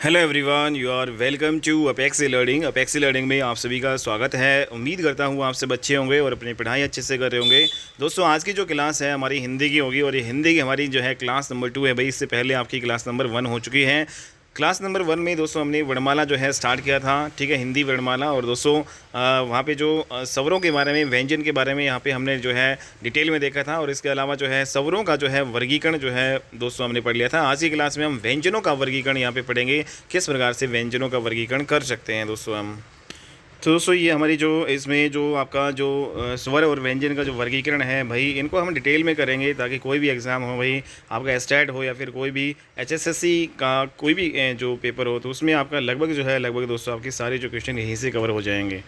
Hello everyone, you are welcome to Apexi learning. Apexi learning में आप सभी का स्वागत है। उम्मीद करता हूँ आप सब अच्छे होंगे और अपनी पढ़ाई अच्छे से कर रहे होंगे। दोस्तों, आज की जो क्लास है हमारी हिंदी की होगी और ये हिंदी की हमारी जो है क्लास नंबर 2 है भाई। इससे पहले आपकी क्लास नंबर 1 हो चुकी है। क्लास नंबर 1 में दोस्तों हमने वर्णमाला जो है स्टार्ट किया था, ठीक है, हिंदी वर्णमाला। और दोस्तों वहाँ पे जो स्वरों के बारे में, व्यंजन के बारे में यहाँ पे हमने जो है डिटेल में देखा था। और इसके अलावा जो है स्वरों का जो है वर्गीकरण जो है दोस्तों हमने पढ़ लिया था। आज की क्लास में हम व्यंजनों का वर्गीकरण यहाँ पे पढ़ेंगे, किस प्रकार से व्यंजनों का वर्गीकरण कर सकते हैं दोस्तों हम। तो दोस्तों ये हमारी जो इसमें जो आपका जो स्वर और व्यंजन का जो वर्गीकरण है भाई, इनको हम डिटेल में करेंगे ताकि कोई भी एग्ज़ाम हो भाई, आपका स्टैट हो या फिर कोई भी एचएसएससी का कोई भी जो पेपर हो, तो उसमें आपका लगभग दोस्तों आपके सारे जो क्वेश्चन यहीं से कवर हो जाएंगे।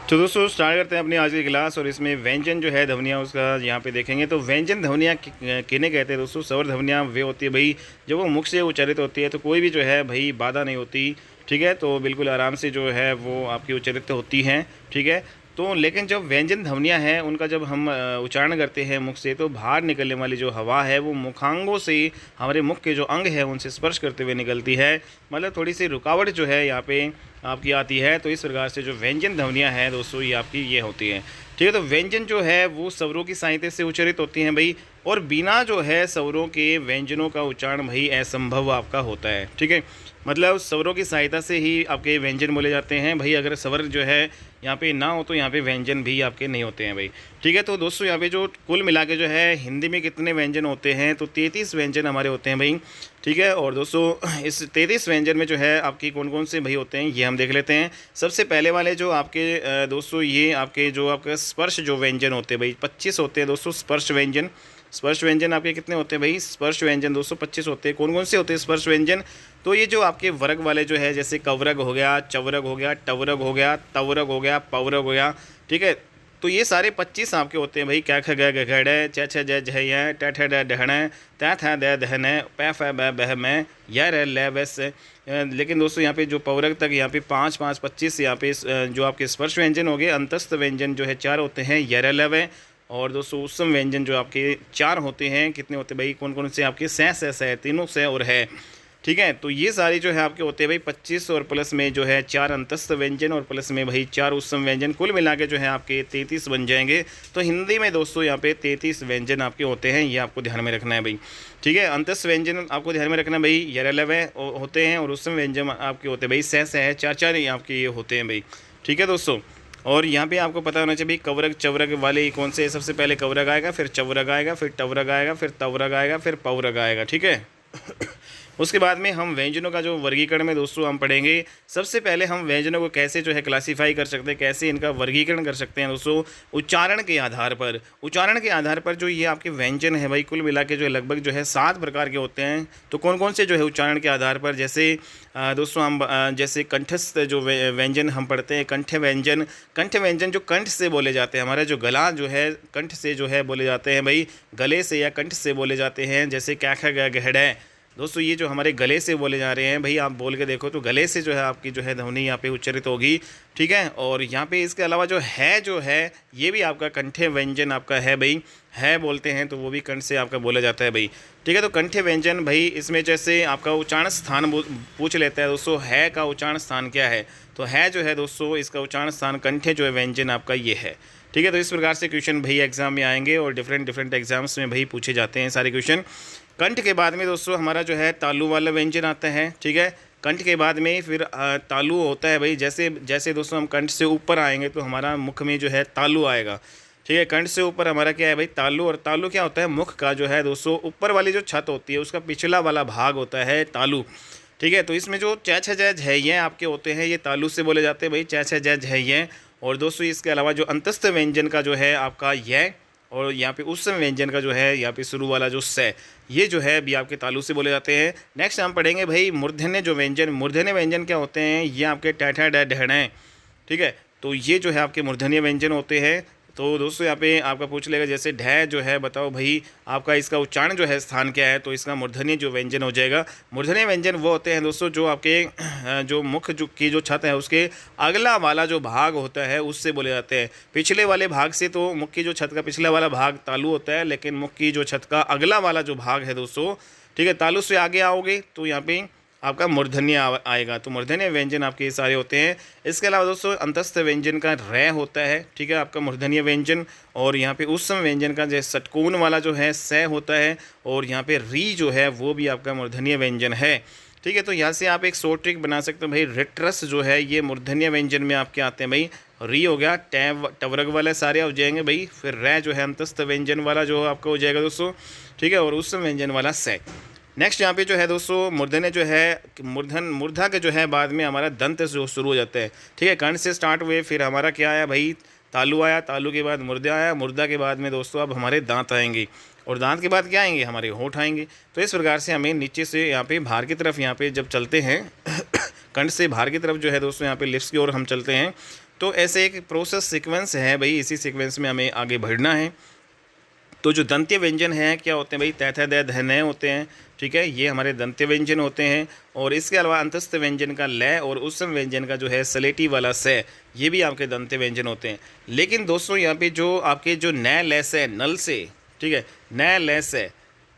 तो दोस्तों स्टार्ट करते हैं अपनी आज की क्लास। और इसमें व्यंजन जो है ध्वनियाँ उसका यहाँ पे देखेंगे। तो व्यंजन ध्वनियाँ किन्हें कहते हैं दोस्तों? स्वर ध्वनियाँ वे होती है भाई जब वो मुख से उच्चारित होती है तो कोई भी जो है भाई बाधा नहीं होती, ठीक है। तो बिल्कुल आराम से जो है वो आपकी उच्चारित होती हैं, ठीक है। तो लेकिन जब व्यंजन ध्वनियाँ हैं उनका जब हम उच्चारण करते हैं मुख से, तो बाहर निकलने वाली जो हवा है वो मुखांगों से हमारे मुख के जो अंग है उनसे स्पर्श करते हुए निकलती है। मतलब थोड़ी सी रुकावट जो है यहाँ पे आपकी आती है। तो इस प्रकार से जो व्यंजन ध्वनियाँ हैं दोस्तों ये आपकी ये होती हैं, ठीक है। तो व्यंजन जो है वो स्वरों की सहायता से उच्चारित होती हैं भाई। और बिना जो है स्वरों के व्यंजनों का उच्चारण भाई असंभव आपका होता है, ठीक है। मतलब स्वरों की सहायता से ही आपके व्यंजन बोले जाते हैं भाई। अगर स्वर जो है यहाँ पे ना हो तो यहाँ पे व्यंजन भी आपके नहीं होते हैं भाई, ठीक है। तो दोस्तों यहाँ पे जो कुल मिला के जो है हिंदी में कितने व्यंजन होते हैं, तो 33 व्यंजन हमारे होते हैं भाई, ठीक है। और दोस्तों इस 33 व्यंजन में जो है आपकी कौन कौन से भाई होते हैं ये हम देख लेते हैं। सबसे पहले वाले जो आपके दोस्तों ये आपके जो आपका स्पर्श जो व्यंजन होते हैं भाई 25 होते हैं दोस्तों। स्पर्श व्यंजन, स्पर्श व्यंजन आपके कितने होते हैं भाई? स्पर्श व्यंजन दोस्तों 25 होते हैं। कौन कौन से होते हैं स्पर्श व्यंजन? तो ये जो आपके वर्ग वाले जो है, जैसे कवरग हो गया, चवरग हो गया, टवरग हो गया, तवरग हो गया, पवरग हो गया, ठीक है। तो ये सारे 25 आपके होते हैं भाई। क्या ख ग घड़ छ छ ज झ ट ठ ड ढण त थ द दहन प फ ब बह में य र ल वस। लेकिन दोस्तों यहाँ पे जो पवरग तक यहाँ पे 5 5 25 यहाँ पे जो आपके स्पर्श व्यंजन हो गए। अंतस्थ व्यंजन जो है 4 होते हैं, य र ल व। और दोस्तों उत्सम व्यंजन जो आपके 4 होते हैं, कितने होते हैं भाई? कौन कौन से आपके? से तीनों से और है, ठीक है। तो ये सारे जो है आपके होते हैं भाई 25 और प्लस में जो है 4 अंतस्थ व्यंजन और प्लस में भाई 4 उत्सम व्यंजन, कुल मिला के जो है आपके 33 बन जाएंगे। तो हिंदी में दोस्तों यहाँ पे 33 व्यंजन आपके होते हैं, ये आपको ध्यान में रखना है भाई, ठीक है। अंतस्थ व्यंजन आपको ध्यान में रखना है भाई, यरलव होते हैं। और उत्सम व्यंजन आपके होते हैं भाई से है, 4 ही आपके ये होते हैं भाई, ठीक है दोस्तों। और यहाँ पे आपको पता होना चाहिए कवरग चवरग वाले कौन से? सबसे पहले कवरग आएगा, फिर चवरग आएगा, फिर टवरग आएगा, फिर तवरग आएगा, फिर पवरग आएगा, ठीक है। उसके बाद में हम व्यंजनों का जो वर्गीकरण में दोस्तों हम पढ़ेंगे। सबसे पहले हम व्यंजनों को कैसे जो है क्लासीफाई कर सकते हैं, कैसे इनका वर्गीकरण कर सकते हैं दोस्तों? उच्चारण के आधार पर। उच्चारण के आधार पर जो ये आपके व्यंजन है भाई, कुल मिला के जो है लगभग जो है 7 प्रकार के होते हैं। तो कौन कौन से जो है उच्चारण के आधार पर? जैसे दोस्तों हम जैसे कंठस्थ जो व्यंजन हम पढ़ते हैं, कंठ व्यंजन। कंठ व्यंजन जो कंठ से बोले जाते हैं, हमारा जो गला जो है कंठ से जो है बोले जाते हैं भाई, गले से या कंठ से बोले जाते हैं। जैसे क्या ख ग घड़ दोस्तों, ये जो हमारे गले से बोले जा रहे हैं भाई, आप बोल के देखो तो गले से जो है आपकी जो है ध्वनि यहाँ पे उच्चारित होगी, ठीक है। और यहाँ पे इसके अलावा जो है ये भी आपका कंठे व्यंजन आपका है भाई, है बोलते हैं तो वो भी कंठ से आपका बोला जाता है भाई, ठीक है। तो कंठे व्यंजन भाई, इसमें जैसे आपका उच्चारण स्थान पूछ लेता है दोस्तों, है का उच्चारण स्थान क्या है? तो है जो है दोस्तों इसका उच्चारण स्थान कंठे जो है व्यंजन आपका ये है, ठीक है। तो इस प्रकार से क्वेश्चन भाई एग्जाम में आएंगे और डिफरेंट एग्जाम्स में भाई पूछे जाते हैं सारे क्वेश्चन। कंठ के बाद में दोस्तों हमारा जो है तालु वाला व्यंजन आता है, ठीक है। कंठ के बाद में फिर तालु होता है भाई। जैसे जैसे दोस्तों हम कंठ से ऊपर आएंगे तो हमारा मुख में जो है तालु आएगा, ठीक है। कंठ से ऊपर हमारा क्या है भाई? तालु। और तालु क्या होता है? मुख का जो है दोस्तों ऊपर वाली जो छत होती है उसका पिछला वाला भाग होता है तालु, ठीक है। तो इसमें जो च छ ज झ ये आपके होते हैं, ये तालु से बोले जाते हैं भाई, च छ ज झ ये। और दोस्तों इसके अलावा जो अंतस्थ व्यंजन का जो है आपका ये, और यहाँ पे उस व्यंजन का जो है यहाँ पे शुरू वाला जो से, ये जो है भी आपके तालु से बोले जाते हैं। नेक्स्ट हम पढ़ेंगे भाई मूर्धन्य जो व्यंजन। मूर्धन्य व्यंजन क्या होते हैं? ये आपके टैठा ड ढण, ठीक है। तो ये जो है आपके मूर्धन्य व्यंजन होते हैं। तो दोस्तों यहाँ पे आपका पूछ लेगा जैसे ढ जो है, बताओ भाई आपका इसका उच्चारण जो है स्थान क्या है? तो इसका मूर्धन्य जो व्यंजन हो जाएगा। मूर्धन्य व्यंजन वो होते हैं दोस्तों जो आपके जो मुख जो की जो छत है उसके अगला वाला जो भाग होता है उससे बोले जाते हैं। पिछले वाले भाग से तो मुख की जो छत का पिछला वाला भाग तालु होता है, लेकिन मुख की जो छत का अगला वाला जो भाग है दोस्तों, ठीक है, तालु से आगे आओगे तो यहाँ पे आपका मूर्धन्य आएगा। तो मूर्धन्य व्यंजन आपके ये सारे होते हैं। इसके अलावा दोस्तों अंतस्थ व्यंजन का रै होता है, ठीक है, आपका मूर्धन्य व्यंजन। और यहाँ पे उस समय व्यंजन का जो षटकोण वाला जो है स होता है, और यहाँ पे री जो है वो भी आपका मूर्धन्य व्यंजन है, ठीक है। तो यहाँ से आप एक शॉर्ट ट्रिक बना सकते हो भाई, रिट्रस जो है ये मूर्धन्य व्यंजन में आपके आते हैं भाई। री हो गया, टवर्ग वाले सारे हो जाएंगे भाई, फिर रै जो है अंतस्थ व्यंजन वाला जो आपका हो जाएगा दोस्तों, ठीक है, और उस व्यंजन वाला से। नेक्स्ट यहाँ पे जो है दोस्तों मूर्धन्य जो है मूर्धा के जो है बाद में हमारा दंत जो शुरू हो जाता है, ठीक है, कर्ण से स्टार्ट हुए, फिर हमारा क्या आया भाई, तालु आया, तालु के बाद मुर्दा आया, मुर्दा के बाद में दोस्तों अब हमारे दांत आएंगे, और दांत के बाद क्या आएंगे, हमारे होठ आएंगे। तो इस प्रकार से हमें नीचे से यहाँ पे बाहर की तरफ यहाँ पे जब चलते हैं कंठ से बाहर की तरफ जो है दोस्तों यहाँ पे लिप्स की ओर हम चलते हैं। तो ऐसे एक प्रोसेस सीक्वेंस है भाई, इसी सीक्वेंस में हमें आगे बढ़ना है। तो जो दंत्य व्यंजन हैं क्या होते हैं भाई, तैथ दै धनय होते हैं, ठीक है, ये हमारे दंत्य व्यंजन होते हैं। और इसके अलावा अंतस्थ व्यंजन का लय और उत्सव व्यंजन का जो है सलेटी वाला से, ये भी आपके दंत्य व्यंजन होते हैं। लेकिन दोस्तों यहाँ पे जो आपके जो नय लय से, नल से, ठीक है, नय लय से,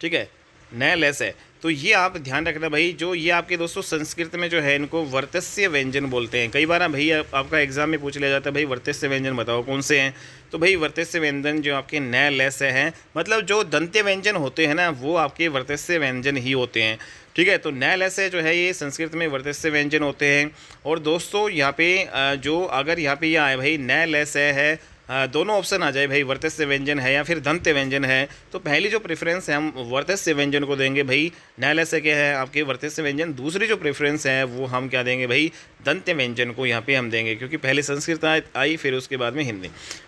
ठीक है, नय लय से, तो ये आप ध्यान रखना भाई, जो ये आपके दोस्तों संस्कृत में जो है इनको वर्तस्य व्यंजन बोलते हैं। कई बार भाई आपका एग्जाम में पूछ लिया जाता है भाई वर्तस्य व्यंजन बताओ कौन से हैं, तो भाई वर्तस्य व्यंजन जो आपके नय लय से हैं, मतलब जो दंत्य व्यंजन होते हैं ना वो आपके वर्तस्य व्यंजन ही होते हैं, ठीक है। तो नय लय से जो है ये संस्कृत में वर्तस्य व्यंजन होते हैं। और दोस्तों यहाँ पे जो अगर यहाँ पे ये आए भाई नय लय से है, दोनों ऑप्शन आ जाए भाई, वर्तस्य व्यंजन है या फिर दंत्य व्यंजन है, तो पहली जो प्रेफरेंस है हम वर्तस्य व्यंजन को देंगे भाई, न्यायालय से क्या है आपके वर्तस्य व्यंजन। दूसरी जो प्रेफरेंस है वो हम क्या देंगे भाई, दंत्य व्यंजन को यहाँ पे हम देंगे, क्योंकि पहले संस्कृत आई फिर उसके बाद में हिंदी,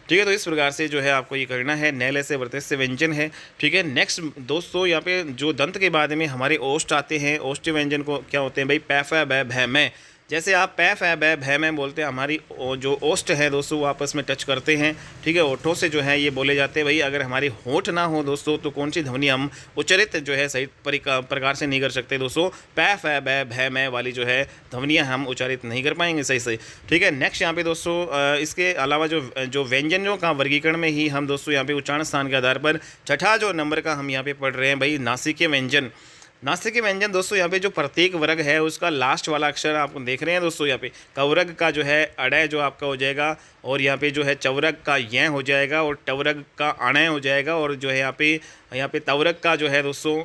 ठीक है। तो इस प्रकार से जो है आपको ये करना है, न्यायालय से वर्तस्य व्यंजन है, ठीक है। नेक्स्ट दोस्तों यहाँ पे जो दंत के बाद में हमारे ओष्ठ आते हैं, ओष्ठ व्यंजन को क्या होते हैं भाई, पै फै बै भै मै। जैसे आप पै फै बै भै में बोलते हैं, हमारी जो ओष्ठ है दोस्तों वो आपस में टच करते हैं, ठीक है, ओठों से जो है ये बोले जाते हैं भाई। अगर हमारी होठ ना हो दोस्तों तो कौन सी ध्वनि हम उच्चारित जो है सही प्रकार से नहीं कर सकते दोस्तों, पै फै बै भै में वाली जो है ध्वनियाँ हम उच्चारित नहीं कर पाएंगे सही से, ठीक है। नेक्स्ट यहाँ पे दोस्तों इसके अलावा जो व्यंजनों का वर्गीकरण में ही हम दोस्तों यहाँ पे उच्चारण स्थान के आधार पर छठा जो नंबर का हम यहाँ पे पढ़ रहे हैं भाई, नासिकीय व्यंजन। नासिकीय व्यंजन दोस्तों यहाँ पे जो प्रत्येक वर्ग है उसका लास्ट वाला अक्षर आप देख रहे हैं दोस्तों, यहाँ पे कवरग का जो है अड़य जो आपका हो जाएगा, और यहाँ पे जो है चवरग का य हो जाएगा, और टवरग का अणय हो जाएगा, और जो है यहाँ पे तवरग का जो है दोस्तों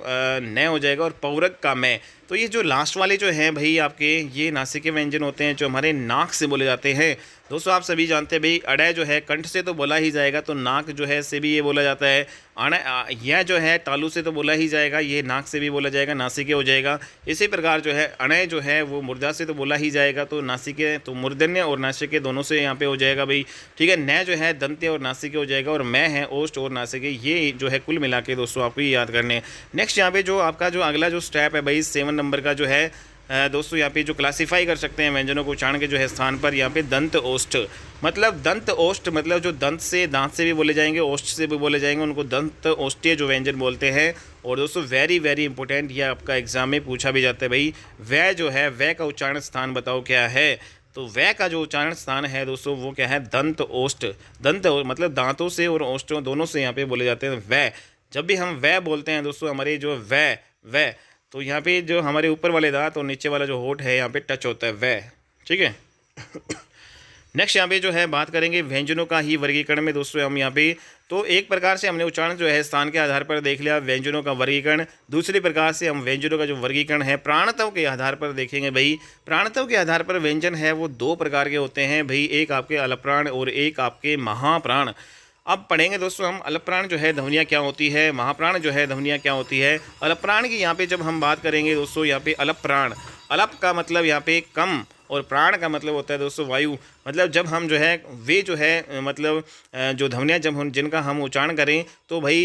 न हो जाएगा, और पौरग का मैं। तो ये जो लास्ट वाले जो हैं भाई आपके, ये नासिकीय व्यंजन होते हैं जो हमारे नाक से बोले जाते हैं। दोस्तों आप सभी जानते हैं भाई अड़य जो है कंठ से तो बोला ही जाएगा, तो नाक जो है से भी ये बोला जाता है। अणय यह जो है तालु से तो बोला ही जाएगा, ये नाक से भी बोला जाएगा, नासिकीय हो जाएगा। इसी प्रकार जो है अणय जो है वो मुर्दा से तो बोला ही जाएगा, तो नासिकीय, तो मूर्धन्य और नासिकीय दोनों से यहाँ पे हो जाएगा भाई, ठीक है। न जो है दंत्य और नासिकीय हो जाएगा, और मैं है ओष्ठ और नासिकीय, ये जो है कुल मिला के दोस्तों आपको ये याद करने हैं। नेक्स्ट यहाँ पे जो आपका जो अगला जो स्टेप है भाई 7 नंबर का जो है दोस्तों, यहाँ पे जो क्लासीफाई कर सकते हैं व्यंजनों को उच्चारण के जो है स्थान पर, यहाँ पे दंत ओष्ठ, मतलब दंत ओष्ठ मतलब जो दंत से, दांत से भी बोले जाएंगे, ओष्ठ से भी बोले जाएंगे, उनको दंत ओष्ठीय जो व्यंजन बोलते हैं। और दोस्तों वेरी वेरी इंपॉर्टेंट, ये आपका एग्जाम में पूछा भी जाता है भाई, वह जो है वह का उच्चारण स्थान बताओ क्या है। तो वह का जो उच्चारण स्थान है दोस्तों वो क्या है, दंत ओष्ठ। दंत मतलब दांतों से और ओष्ठों दोनों से यहाँ पे बोले जाते हैं वह। जब भी हम वह बोलते हैं दोस्तों, हमारे जो वह तो यहाँ पे जो हमारे ऊपर वाले दांत और नीचे वाला जो होठ है यहाँ पे टच होता है वह, ठीक है। नेक्स्ट यहाँ पे जो है बात करेंगे व्यंजनों का ही वर्गीकरण में दोस्तों, हम यहाँ पे तो एक प्रकार से हमने उच्चारण जो है स्थान के आधार पर देख लिया व्यंजनों का वर्गीकरण। दूसरी प्रकार से हम व्यंजनों का जो वर्गीकरण है प्राणतव के आधार पर देखेंगे भाई। प्राणतव के आधार पर व्यंजन है वो 2 प्रकार के होते हैं भाई, एक आपके अलप्राण और एक आपके महाप्राण। अब पढ़ेंगे दोस्तों हम अलप्राण जो है ध्वनियाँ क्या होती है, महाप्राण जो है ध्वनियाँ क्या होती है। अलप्राण की यहाँ पे जब हम बात करेंगे दोस्तों, यहाँ पे अलप्राण, अलप का मतलब यहाँ पे कम, और प्राण का मतलब होता है दोस्तों वायु। मतलब जब हम जो है वे जो है मतलब जो ध्वनियाँ जब हम जिनका हम उच्चारण करें तो भाई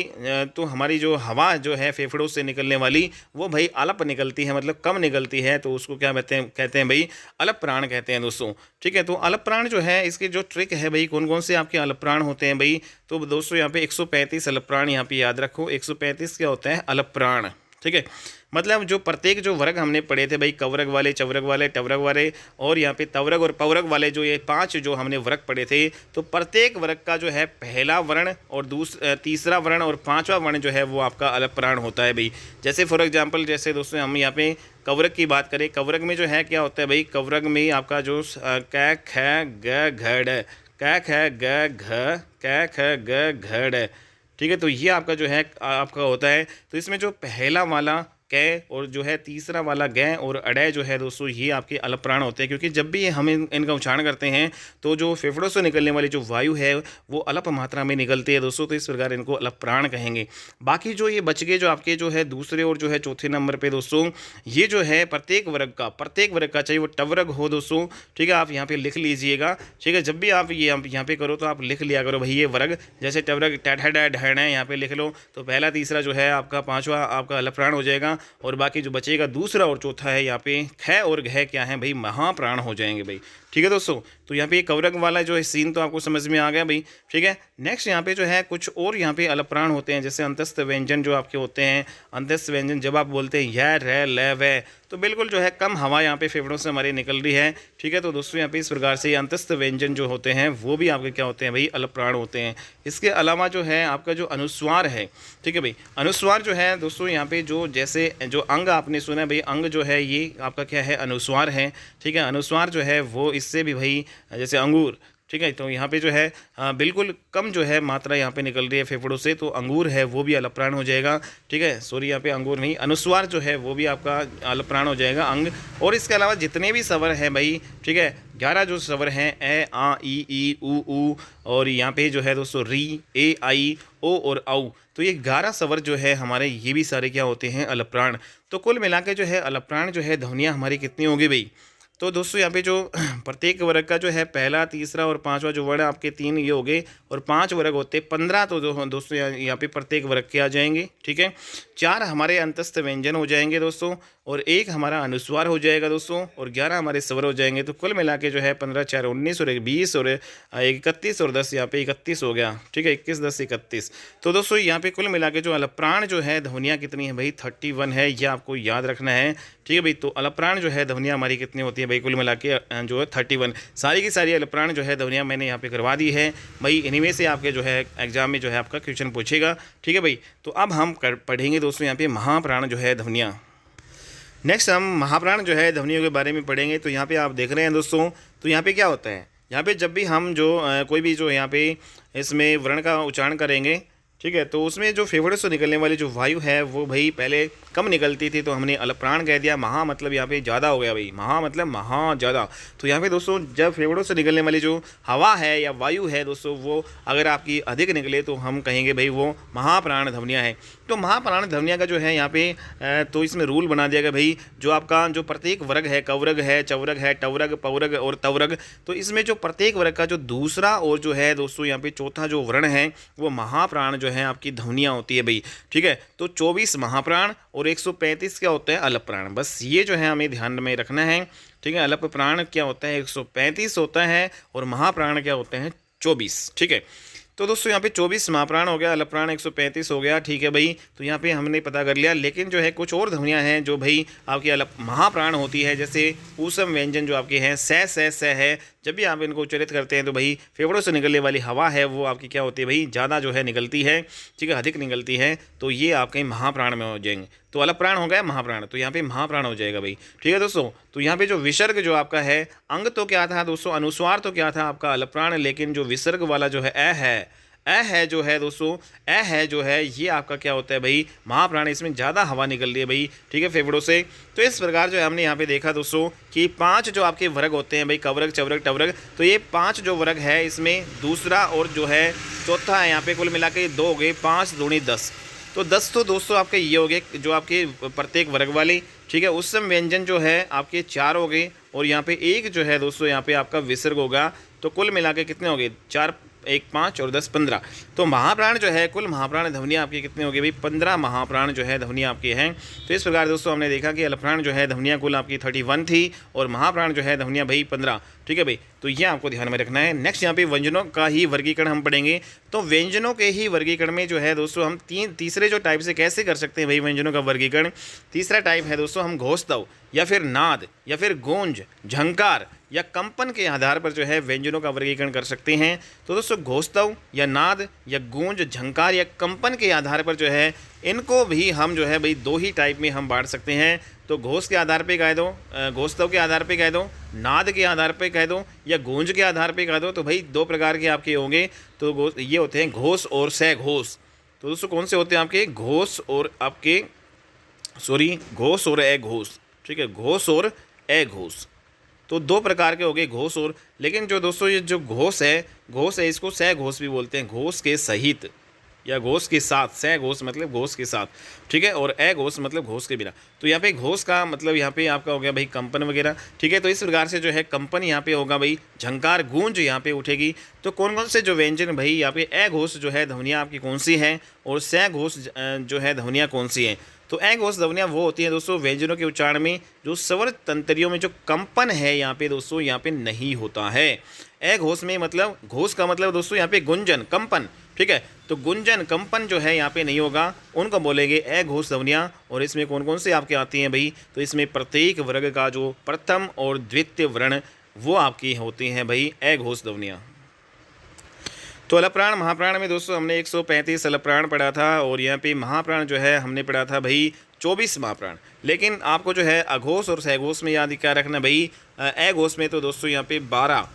तो हमारी जो हवा जो है फेफड़ों से निकलने वाली वो भाई अलप निकलती है, मतलब कम निकलती है, तो उसको क्या कहते हैं भाई, अलप प्राण कहते हैं दोस्तों, ठीक है। तो अलप प्राण जो है इसकी जो ट्रिक है भाई, कौन कौन से आपके अलप प्राण होते हैं भाई, तो दोस्तों यहाँ पे 135 अलप प्राण यहाँ पे याद रखो। 135 क्या होता है, अलप प्राण, ठीक है। मतलब जो प्रत्येक जो वर्ग हमने पढ़े थे भाई, कवरग वाले, चवरग वाले, टवरग वाले, और यहाँ पे तवरग और पवरग वाले, जो ये 5 जो हमने वर्ग पढ़े थे, तो प्रत्येक वर्ग का जो है पहला वर्ण और तीसरा वर्ण और 5वां वर्ण जो है वो आपका अलप प्राण होता है भाई। जैसे फॉर एग्जांपल जैसे दोस्तों हम यहाँ पे कवरक की बात करें, कवरक में जो है क्या होता है भाई, कवरक में आपका जो कै ख ग घड़ है, कै ख ग घ कै ख ग घड़ है, ठीक है। तो ये आपका जो है आपका होता है। तो इसमें जो पहला वाला कै और जो है तीसरा वाला गै और अडय जो है दोस्तों, ये आपके अलप प्राण होते हैं, क्योंकि जब भी हम इनका उच्चारण करते हैं तो जो फेफड़ों से निकलने वाली जो वायु है वो अल्प मात्रा में निकलती है दोस्तों, तो इस प्रकार इनको अलप प्राण कहेंगे। बाकी जो ये बच गए जो आपके जो है दूसरे और जो है चौथे नंबर पे दोस्तों, ये जो है प्रत्येक वर्ग का चाहे वो टवर्ग हो दोस्तों, ठीक है, आप यहाँ पे लिख लीजिएगा, ठीक है। जब भी आप ये यहाँ पे करो तो आप लिख लिया करो भाई ये वर्ग, जैसे टवर्ग ढैण है यहाँ पे लिख लो, तो पहला तीसरा जो है आपका पांचवा आपका अलप प्राण हो जाएगा, और बाकी जो बचेगा दूसरा और चौथा है यहाँ पे ख और घ क्या है भाई, महाप्राण हो जाएंगे भाई, ठीक है दोस्तों। तो यहाँ पे कवरक वाला जो है सीन तो आपको समझ में आ गया भाई, ठीक है। नेक्स्ट यहाँ पे जो है कुछ और यहाँ पे अलप प्राण होते हैं, जैसे अंतस्थ व्यंजन जो आपके होते हैं। अंतस्थ व्यंजन जब आप बोलते हैं य र ल व, तो बिल्कुल जो है कम हवा यहाँ पे फेफड़ों से हमारे निकल रही है, ठीक है। तो दोस्तों यहाँ पे इस प्रकार से अंतस्थ व्यंजन जो होते हैं वो भी आपके क्या होते हैं भाई, अलप प्राण होते हैं। इसके अलावा जो है आपका जो अनुस्वार है, ठीक है भाई, अनुस्वार जो है दोस्तों यहाँ पे जो जैसे जो अंग आपने सुना भाई, अंग जो है ये आपका क्या है, अनुस्वार है, ठीक है। अनुस्वार जो है वो इससे भी भाई जैसे अंगूर, ठीक है। तो यहाँ पे जो है बिल्कुल कम जो है मात्रा यहाँ पे निकल रही है फेफड़ों से, तो अंगूर है वो भी अलप प्राण हो जाएगा, ठीक है। सॉरी यहाँ पे अंगूर नहीं, अनुस्वार जो है वो भी आपका अलप प्राण हो जाएगा, अंग। और इसके अलावा जितने भी स्वर हैं भाई, ठीक है, 11 जो स्वर हैं ए आ ई ऊ, और यहाँ पे जो है दोस्तों री ए आई ओ और औ, तो ये 11 स्वर जो है हमारे, ये भी सारे क्या होते हैं, अलप प्राण। तो कुल मिला के जो है अलप प्राण जो है ध्वनियाँ हमारी कितनी होगी भाई, तो दोस्तों यहाँ पे जो प्रत्येक वर्ग का जो है पहला तीसरा और पांचवा जो वर्ग आपके 3 ये हो गए, और 5 वर्ग होते 15, तो दोस्तों यहाँ पे प्रत्येक वर्ग के आ जाएंगे, ठीक है। 4 हमारे अंतस्थ व्यंजन हो जाएंगे दोस्तों, और 1 हमारा अनुस्वार हो जाएगा दोस्तों, और 11 हमारे स्वर हो जाएंगे। तो कुल मिला के जो है 15 4 19 और 20 और 31 और 10 यहाँ पे 31 हो गया, ठीक है, 21 10 31। तो दोस्तों यहाँ पे कुल मिला के जो अलप प्राण जो है ध्वनियाँ कितनी है भाई, 31 है, यह आपको याद रखना है, ठीक है भाई। तो अलप प्राण जो है ध्वनियाँ हमारी कितनी होती है भाई, कुल मिला के जो है 31। सारी की सारी अलप प्राण जो है ध्वनियाँ मैंने यहाँ पे करवा दी है भाई, इन्हीं में से आपके जो है एग्जाम में जो है आपका क्वेश्चन पूछेगा, ठीक है भाई। तो अब हम पढ़ेंगे दोस्तों यहाँ पे महाप्राण जो है ध्वनियाँ। नेक्स्ट हम महाप्राण जो है ध्वनियों के बारे में पढ़ेंगे। तो यहाँ पे आप देख रहे हैं दोस्तों, तो यहाँ पे क्या होता है, यहाँ पे जब भी हम जो कोई भी जो यहाँ पे इसमें वर्ण का उच्चारण करेंगे, ठीक है, तो उसमें जो फेफड़ों से निकलने वाली जो वायु है वो भाई पहले कम निकलती थी, तो हमने अलप प्राण कह दिया। महा मतलब यहाँ पे ज़्यादा हो गया भाई, महा मतलब महा ज़्यादा। तो यहाँ पे दोस्तों जब फेफड़ों से निकलने वाली जो हवा है या वायु है दोस्तों, वो अगर आपकी अधिक निकले तो हम कहेंगे भाई वो महाप्राण ध्वनियाँ हैं। तो महाप्राण ध्वनियाँ का जो है यहाँ पे तो इसमें रूल बना दिया गया भाई, जो आपका जो प्रत्येक वर्ग है, कवरग है, चवरग है, टवरग, पवरग और तवरग, तो इसमें जो प्रत्येक वर्ग का जो दूसरा और जो है दोस्तों यहाँ पे चौथा जो वर्ण है वो महाप्राण जो है आपकी ध्वनियाँ होती है भाई, ठीक है। तो 24 महाप्राण और 135 क्या होता है, अलप प्राण। बस ये जो है हमें ध्यान में रखना है, ठीक है। अलप प्राण क्या होता है, 135 होता है, और महाप्राण क्या होते हैं, 24, ठीक है। तो दोस्तों यहाँ पे 24 महाप्राण हो गया, अलप प्राण 135 हो गया, ठीक है भाई। तो यहाँ पे हमने पता कर लिया, लेकिन जो है कुछ और ध्वनियाँ हैं जो भाई आपकी अलप महाप्राण होती है, जैसे ऊषम व्यंजन जो आपके हैं स है, जब भी आप इनको उच्चारित करते हैं तो भाई फेफड़ों से निकलने वाली हवा है वो आपकी क्या होती है भाई, ज़्यादा जो है निकलती है, ठीक है, अधिक निकलती है, तो ये आपके महाप्राण में हो जाएंगे। तो अलप प्राण हो गया महाप्राण, तो यहाँ पे महाप्राण हो जाएगा भाई, ठीक है दोस्तों। तो यहाँ पे जो विसर्ग जो आपका है, अंग तो क्या था दोस्तों, अनुस्वार तो क्या था आपका अलप प्राण, लेकिन जो विसर्ग वाला जो है ए है जो है दोस्तों, ए है जो है ये आपका क्या होता है भाई, महाप्राण। इसमें ज़्यादा हवा निकल रही है भाई, ठीक है, फेफड़ों से। तो इस प्रकार जो है हमने यहाँ पे देखा दोस्तों कि 5 जो आपके वर्ग होते हैं भाई, कवरग, चवरग, टवरग, तो ये 5 जो वर्ग है इसमें दूसरा और जो है चौथा है, यहाँ पे कुल मिला के 2 हो गए, 5 दूनी 10, तो 10 तो दोस्तों आपके ये हो गए जो आपके प्रत्येक वर्ग वाले, ठीक है। उस समय व्यंजन जो है आपके 4 हो गए, और यहाँ पे 1 जो है दोस्तों यहाँ पे आपका विसर्ग होगा, तो कुल मिला के कितने हो गए, 4 1 5 और 10 15। तो महाप्राण जो है कुल महाप्राण ध्वनियाँ आपकी कितनी होगी भाई, 15 महाप्राण जो है ध्वनियाँ आपकी हैं। तो इस प्रकार दोस्तों हमने देखा कि अलप्राण जो है ध्वनियाँ कुल आपकी 31 थी, और महाप्राण जो है ध्वनियाँ भाई 15, ठीक है भाई। तो ये आपको ध्यान में रखना है। नेक्स्ट यहाँ पे व्यंजनों का ही वर्गीकरण हम पढ़ेंगे। तो व्यंजनों के ही वर्गीकरण में जो है दोस्तों हम तीसरे जो टाइप से कैसे कर सकते हैं भाई व्यंजनों का वर्गीकरण। तीसरा टाइप है दोस्तों हम घोषतव या फिर नाद या फिर गूंज, झंकार या कंपन के आधार पर जो है व्यंजनों का वर्गीकरण कर सकते हैं। तो दोस्तों घोषतव या नाद या गूंज, झंकार या कंपन के आधार पर जो है इनको भी हम जो है भाई 2 ही टाइप में हम बांट सकते हैं। तो तो घोष के आधार पे कह दो, घोषतव के आधार पे कह दो, नाद के आधार पे कह दो, या गूंज के आधार पे कह दो। तो भाई दो प्रकार के आपके होंगे। तो ये होते हैं घोष और सह घोष। तो दोस्तों कौन से होते हैं आपके? घोष और आपके घोष और अघोष। ठीक है, घोष और अघोष। तो दो प्रकार के हो गए घोष और। लेकिन जो दोस्तों ये जो घोष है इसको सह घोष भी बोलते हैं, घोष के सहित या घोष के साथ। सह घोष मतलब घोष के साथ, ठीक है, और अघोष मतलब घोष के बिना। तो यहाँ पे घोष का मतलब यहाँ पे आपका हो गया भाई कंपन वगैरह, ठीक है। तो इस प्रकार से जो है कंपन यहाँ पे होगा भाई, झंकार गूंज यहाँ पे उठेगी। तो कौन कौन से जो व्यंजन भाई यहाँ पे अघोष जो है ध्वनियाँ आपकी कौन सी हैं और सह घोष जो है ध्वनियाँ कौन सी हैं? तो अघोष ध्वनियाँ वो होती हैं दोस्तों व्यंजनों के उच्चारण में जो स्वर तंत्रियों में जो कंपन है यहाँ पे दोस्तों यहाँ पे नहीं होता है। अघोष में मतलब घोष का मतलब दोस्तों यहाँ पे गुंजन कंपन, ठीक है। तो गुंजन कंपन जो है यहाँ पे नहीं होगा, उनको बोलेंगे अघोष ध्वनियाँ। और इसमें कौन कौन से आपके आती हैं भाई? तो इसमें प्रत्येक वर्ग का जो प्रथम और द्वितीय वर्ण वो आपकी होती हैं भाई अघोष ध्वनियाँ। तो अलप्राण महाप्राण में दोस्तों हमने 135 अलप्राण पढ़ा था और यहाँ पे महाप्राण जो है हमने पढ़ा था भाई 24 महाप्राण। लेकिन आपको जो है अघोष और सहघोष में याद क्या रखना भाई? अघोष में तो दोस्तों यहाँ पे 12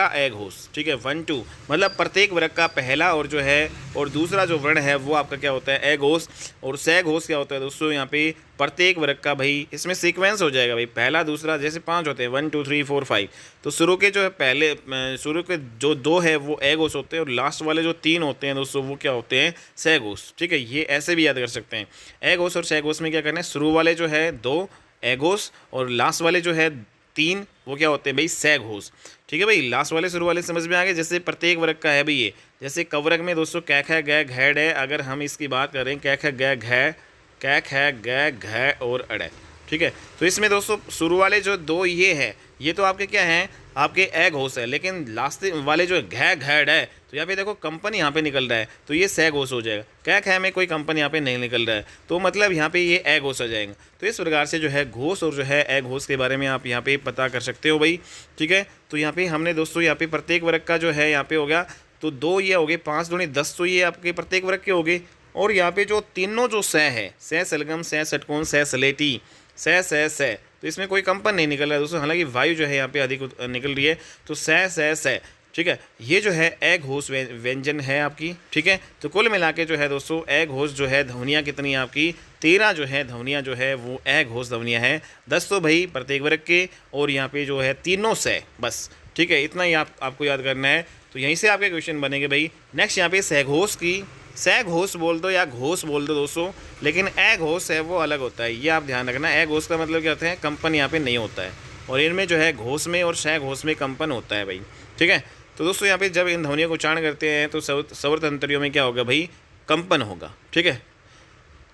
अघोष, ठीक है, 1 2 मतलब प्रत्येक वर्ग का पहला और जो है और दूसरा जो वर्ण है वो आपका क्या होता है? अघोष। और सहघोष क्या होता है दोस्तों? यहाँ पे प्रत्येक वर्ग का भाई इसमें सीक्वेंस हो जाएगा भाई, पहला दूसरा, जैसे 5 होते हैं 1 2 3 4 5। तो शुरू के जो है पहले शुरू के जो 2 है वो अघोष होते हैं और लास्ट वाले जो 3 होते हैं दोस्तों वो क्या होते हैं? सहघोष, ठीक है। ये ऐसे भी याद कर सकते हैं। अघोष और सहघोष में क्या करना है? शुरू वाले जो है 2 अघोष और लास्ट वाले जो है 3 वो क्या होते हैं भाई? सहघोष, ठीक है भाई। लास्ट वाले शुरू वाले समझ में आ गए। जैसे प्रत्येक वर्ग का है भाई ये, जैसे कवर्ग में दोस्तों कै ख ग घ ड, अगर हम इसकी बात करें कै ख ग घ, कै ख ग घ और अड़, ठीक है। तो इसमें दोस्तों शुरू वाले जो 2 ये है ये तो आपके क्या हैं? आपके अघोष है। लेकिन लास्ट वाले जो घ घ ड, तो यहाँ पे देखो कंपन यहाँ पे निकल रहा है तो ये सहघोष हो जाएगा। कै ख में कोई कंपन यहाँ पे नहीं निकल रहा है तो मतलब यहाँ पे ये अघोष हो जाएगा। तो इस प्रकार से जो है घोष और जो है अघोष के बारे में आप यहाँ पे पता कर सकते हो भाई, ठीक है। तो यहाँ पे हमने दोस्तों यहाँ पे प्रत्येक वर्ग का जो है यहाँ पे हो गया तो 2 ये हो गए, 5 दूनी 10, तो ये आपके प्रत्येक वर्ग के हो गए। और यहाँ पे जो तीनों जो सह है, सह सलगम, सह षटकोण, सह सलेटी, सह, तो इसमें कोई कंपन नहीं निकल रहा है दोस्तों, हालांकि वायु जो है यहाँ पे अधिक निकल रही है। तो सह, ठीक है, ये जो है अघोष व्यंजन है आपकी, ठीक है। तो कुल मिला के जो है दोस्तों अघोष जो है ध्वनियाँ कितनी आपकी? 13 जो है ध्वनियाँ जो है वो अघोष ध्वनियाँ हैं। 10 तो भाई प्रत्येक वर्ग के और यहाँ पे जो है तीनों सह, बस, ठीक है। इतना ही आपको याद करना है। तो यहीं से आपके क्वेश्चन बनेंगे भाई। नेक्स्ट यहाँ पे सहघोष की, सहघोष बोल दो या घोष बोल दो दोस्तों, लेकिन अघोष है वो अलग होता है, ये आप ध्यान रखना। अघोष का मतलब क्या होता है? कंपन यहाँ पे नहीं होता है। और इनमें जो है घोष में और सहघोष में कंपन होता है भाई, ठीक है। तो दोस्तों यहाँ पे जब इन ध्वनियों को उच्चारण करते हैं तो स्वर तंत्रियों में क्या होगा भाई? कंपन होगा, ठीक है।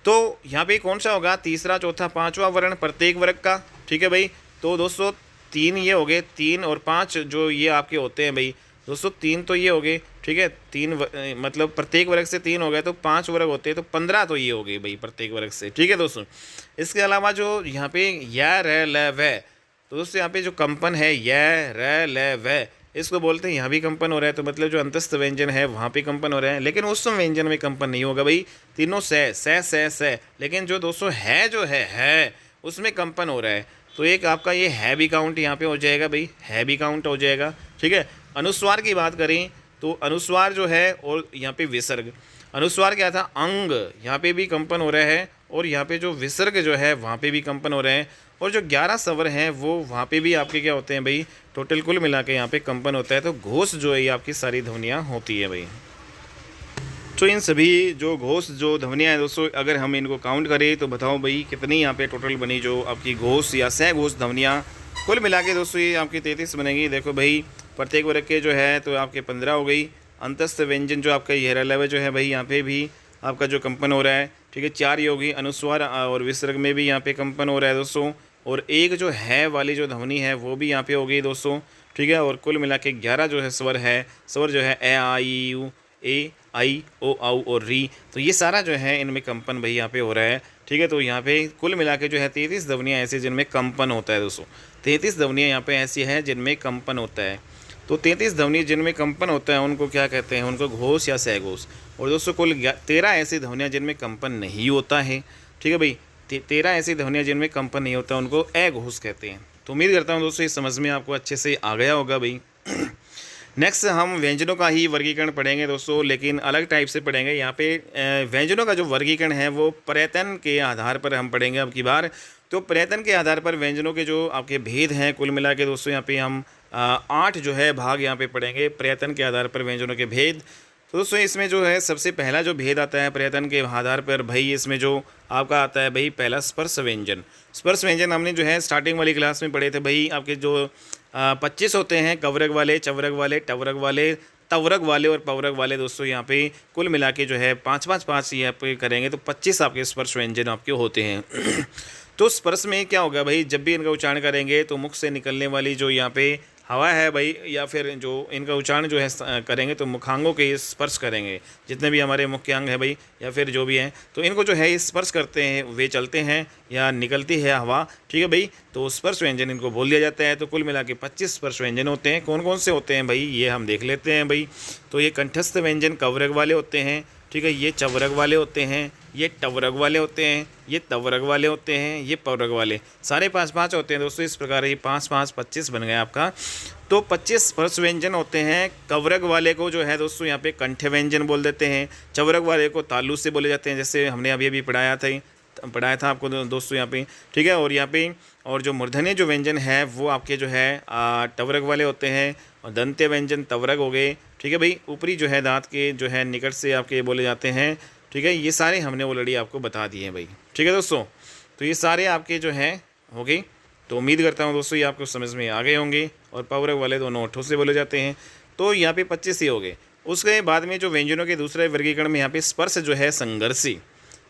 तो यहाँ पे कौन सा होगा? तीसरा, चौथा, 5वां वर्ण प्रत्येक वर्ग का, ठीक है भाई। तो दोस्तों 3 ये हो गए, 3 और 5 जो ये आपके होते हैं भाई दोस्तों, 3 तो ये हो गए, ठीक है। 3 मतलब प्रत्येक वर्ग से 3 हो गए तो 5 वर्ग होते हैं तो 15 तो ये हो गए भाई प्रत्येक वर्ग से, ठीक है दोस्तों। इसके अलावा जो यहाँ पे य र ल व, तो दोस्तों यहाँ पे जो कंपन है य र ल व, इसको बोलते हैं, यहाँ भी कंपन हो रहा है। तो मतलब जो अंतस्थ व्यंजन है वहाँ पे कंपन हो रहा है, लेकिन उस व्यंजन में कंपन नहीं होगा भाई। तीनों सह, लेकिन जो दोस्तों है जो है उसमें कंपन हो रहा है। तो एक आपका ये है भी काउंट यहाँ पे हो जाएगा भाई, है भी काउंट हो जाएगा, ठीक है। अनुस्वार की बात करें तो अनुस्वार जो है और यहाँ पे विसर्ग, अनुस्वार क्या था? अंग, यहाँ पे भी कंपन हो रहा है और यहाँ पे जो विसर्ग जो है वहाँ पे भी कंपन हो रहे हैं। और जो 11 स्वर हैं वो वहाँ पे भी आपके क्या होते हैं भाई? टोटल कुल मिला के यहाँ पे कंपन होता है। तो घोष जो है ये आपकी सारी ध्वनियाँ होती है भाई। तो इन सभी जो घोष जो ध्वनियाँ हैं दोस्तों, अगर हम इनको काउंट करें तो बताओ भाई कितनी यहाँ पे टोटल बनी जो आपकी घोष या सहघोष ध्वनियाँ? कुल मिला के दोस्तों ये आपकी 33 बनेगी। देखो भाई प्रत्येक वर्ग के जो है तो आपके 15 हो गई। अंतस्थ व्यंजन जो आपका ये रलव जो है भाई यहाँ पे भी आपका जो कंपन हो रहा है, ठीक है। 4 ये होगी। अनुस्वार और विसर्ग में भी यहाँ पे कंपन हो रहा है दोस्तों। और एक जो है वाली जो ध्वनि है वो भी यहाँ पे हो गई दोस्तों, ठीक है। और कुल मिला के 11 जो है स्वर जो है ए आई यू, ए आई ओ आउ और री, तो ये सारा जो है इनमें कंपन भाई यहाँ पे हो रहा है, ठीक है। तो यहाँ पे कुल मिला के जो है 33 ध्वनियाँ ऐसी जिनमें कंपन होता है दोस्तों। 33 ध्वनियाँ यहाँ पे ऐसी हैं जिनमें कंपन होता है। तो 33 ध्वनि जिनमें कंपन होता है उनको क्या कहते हैं? उनको घोष या सहघोष। और दोस्तों कुल 13 ऐसी ध्वनियाँ जिनमें कंपन नहीं होता है, ठीक है भाई। 13 ऐसी ध्वनियाँ जिनमें कंपन नहीं होता उनको ए घोष कहते हैं। तो उम्मीद करता हूँ दोस्तों इस समझ में आपको अच्छे से आ गया होगा भाई। नेक्स्ट हम व्यंजनों का ही वर्गीकरण पढ़ेंगे दोस्तों, लेकिन अलग टाइप से पढ़ेंगे। यहाँ पे व्यंजनों का जो वर्गीकरण है वो प्रयत्न के आधार पर हम पढ़ेंगे अब की बार। तो प्रयत्न के आधार पर व्यंजनों के जो आपके भेद हैं कुल मिला के दोस्तों यहाँ पे हम 8 जो है भाग यहाँ पे पढ़ेंगे प्रयत्न के आधार पर व्यंजनों के भेद। तो दोस्तों इसमें जो है सबसे पहला जो भेद आता है प्रयत्न के आधार पर भाई, इसमें जो आपका आता है भाई पहला स्पर्श व्यंजन। स्पर्श व्यंजन हमने जो है स्टार्टिंग वाली क्लास में पढ़े थे भाई। आपके जो 25 होते हैं कवरग वाले, चवरग वाले, टवरग वाले, तवरग वाले और पवरग वाले दोस्तों यहाँ पे कुल मिला के जो है 5 यहाँ पे करेंगे तो 25 आपके स्पर्श व्यंजन आपके होते हैं। तो स्पर्श में क्या होगा भाई, जब भी इनका उच्चारण करेंगे तो मुख से निकलने वाली जो यहाँ पे हवा है भाई, या फिर जो इनका उच्चारण जो है करेंगे तो मुखांगों के स्पर्श करेंगे। जितने भी हमारे मुख्य अंग है भाई या फिर जो भी हैं तो इनको जो है स्पर्श करते हैं, वे चलते हैं या निकलती है हवा, ठीक है भाई। तो स्पर्श व्यंजन इनको बोल दिया जाता है। तो कुल मिला के 25 स्पर्श व्यंजन होते हैं। कौन कौन से होते हैं भाई ये हम देख लेते हैं भाई। तो ये कंठस्थ व्यंजन कवरग वाले होते हैं, ठीक है, ये चवरग वाले होते हैं, ये टवरग वाले होते हैं, ये तवरग वाले होते हैं, ये पवरग वाले, सारे 5 होते हैं दोस्तों। इस प्रकार ये 5 25 बन गया आपका। तो 25 स्पर्श व्यंजन होते हैं। कवरग वाले को जो है दोस्तों यहाँ पे कंठ व्यंजन बोल देते हैं, चवरग वाले को तालु से बोले जाते हैं, जैसे हमने अभी पढ़ाया था आपको दोस्तों यहाँ पे, ठीक है। और यहाँ पे और जो मूर्धन्य जो व्यंजन है वो आपके जो है टवरग वाले होते हैं, और दंत्य व्यंजन तवरग हो गए, ठीक है भाई। ऊपरी जो है दांत के जो है निकट से आपके बोले जाते हैं, ठीक है। ये सारे हमने ऑलरेडी आपको बता दिए हैं भाई, ठीक है दोस्तों। तो ये सारे आपके जो हैं हो गए। तो उम्मीद करता हूँ दोस्तों ये आपको समझ में आ गए होंगे। और पवरग वाले दोनों ओठों से बोले जाते हैं। तो यहाँ पे 25 ही हो गए। उसके बाद में जो व्यंजनों के दूसरे वर्गीकरण में यहाँ पे स्पर्श जो है संघर्षी,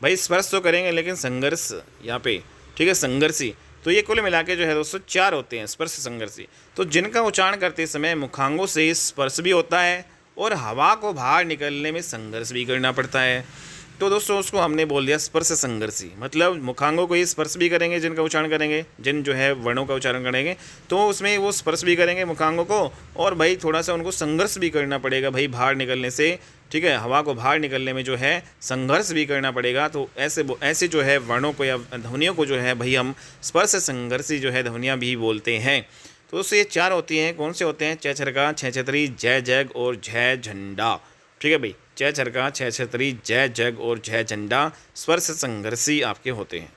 भाई स्पर्श तो करेंगे लेकिन संघर्ष यहाँ पे, ठीक है, संघर्षी। तो ये कुल मिला के जो है दोस्तों 4 होते हैं स्पर्श संघर्षी। तो जिनका उच्चारण करते समय मुखांगों से स्पर्श भी होता है और हवा को बाहर निकलने में संघर्ष भी करना पड़ता है। तो दोस्तों उसको हमने बोल दिया स्पर्श संघर्षी। मतलब मुखांगों को ही स्पर्श भी करेंगे जिनका उच्चारण करेंगे, जिन जो है वर्णों का उच्चारण करेंगे तो उसमें वो स्पर्श भी करेंगे मुखांगों को, और भाई थोड़ा सा उनको संघर्ष भी करना पड़ेगा भाई बाहर निकलने से, ठीक है, हवा को बाहर निकलने में जो है संघर्ष भी करना पड़ेगा। तो ऐसे जो है वर्णों को या ध्वनियों को जो है भाई हम स्पर्श संघर्षी जो है ध्वनियाँ भी बोलते हैं। तो उससे ये 4 होती हैं। कौन से होते हैं? च छरका, छ छतरी, जय जग और झय झंडा, ठीक है भाई। च छरका, छ छतरी, जय जग और झय झंडा स्पर्श संघर्षी आपके होते हैं।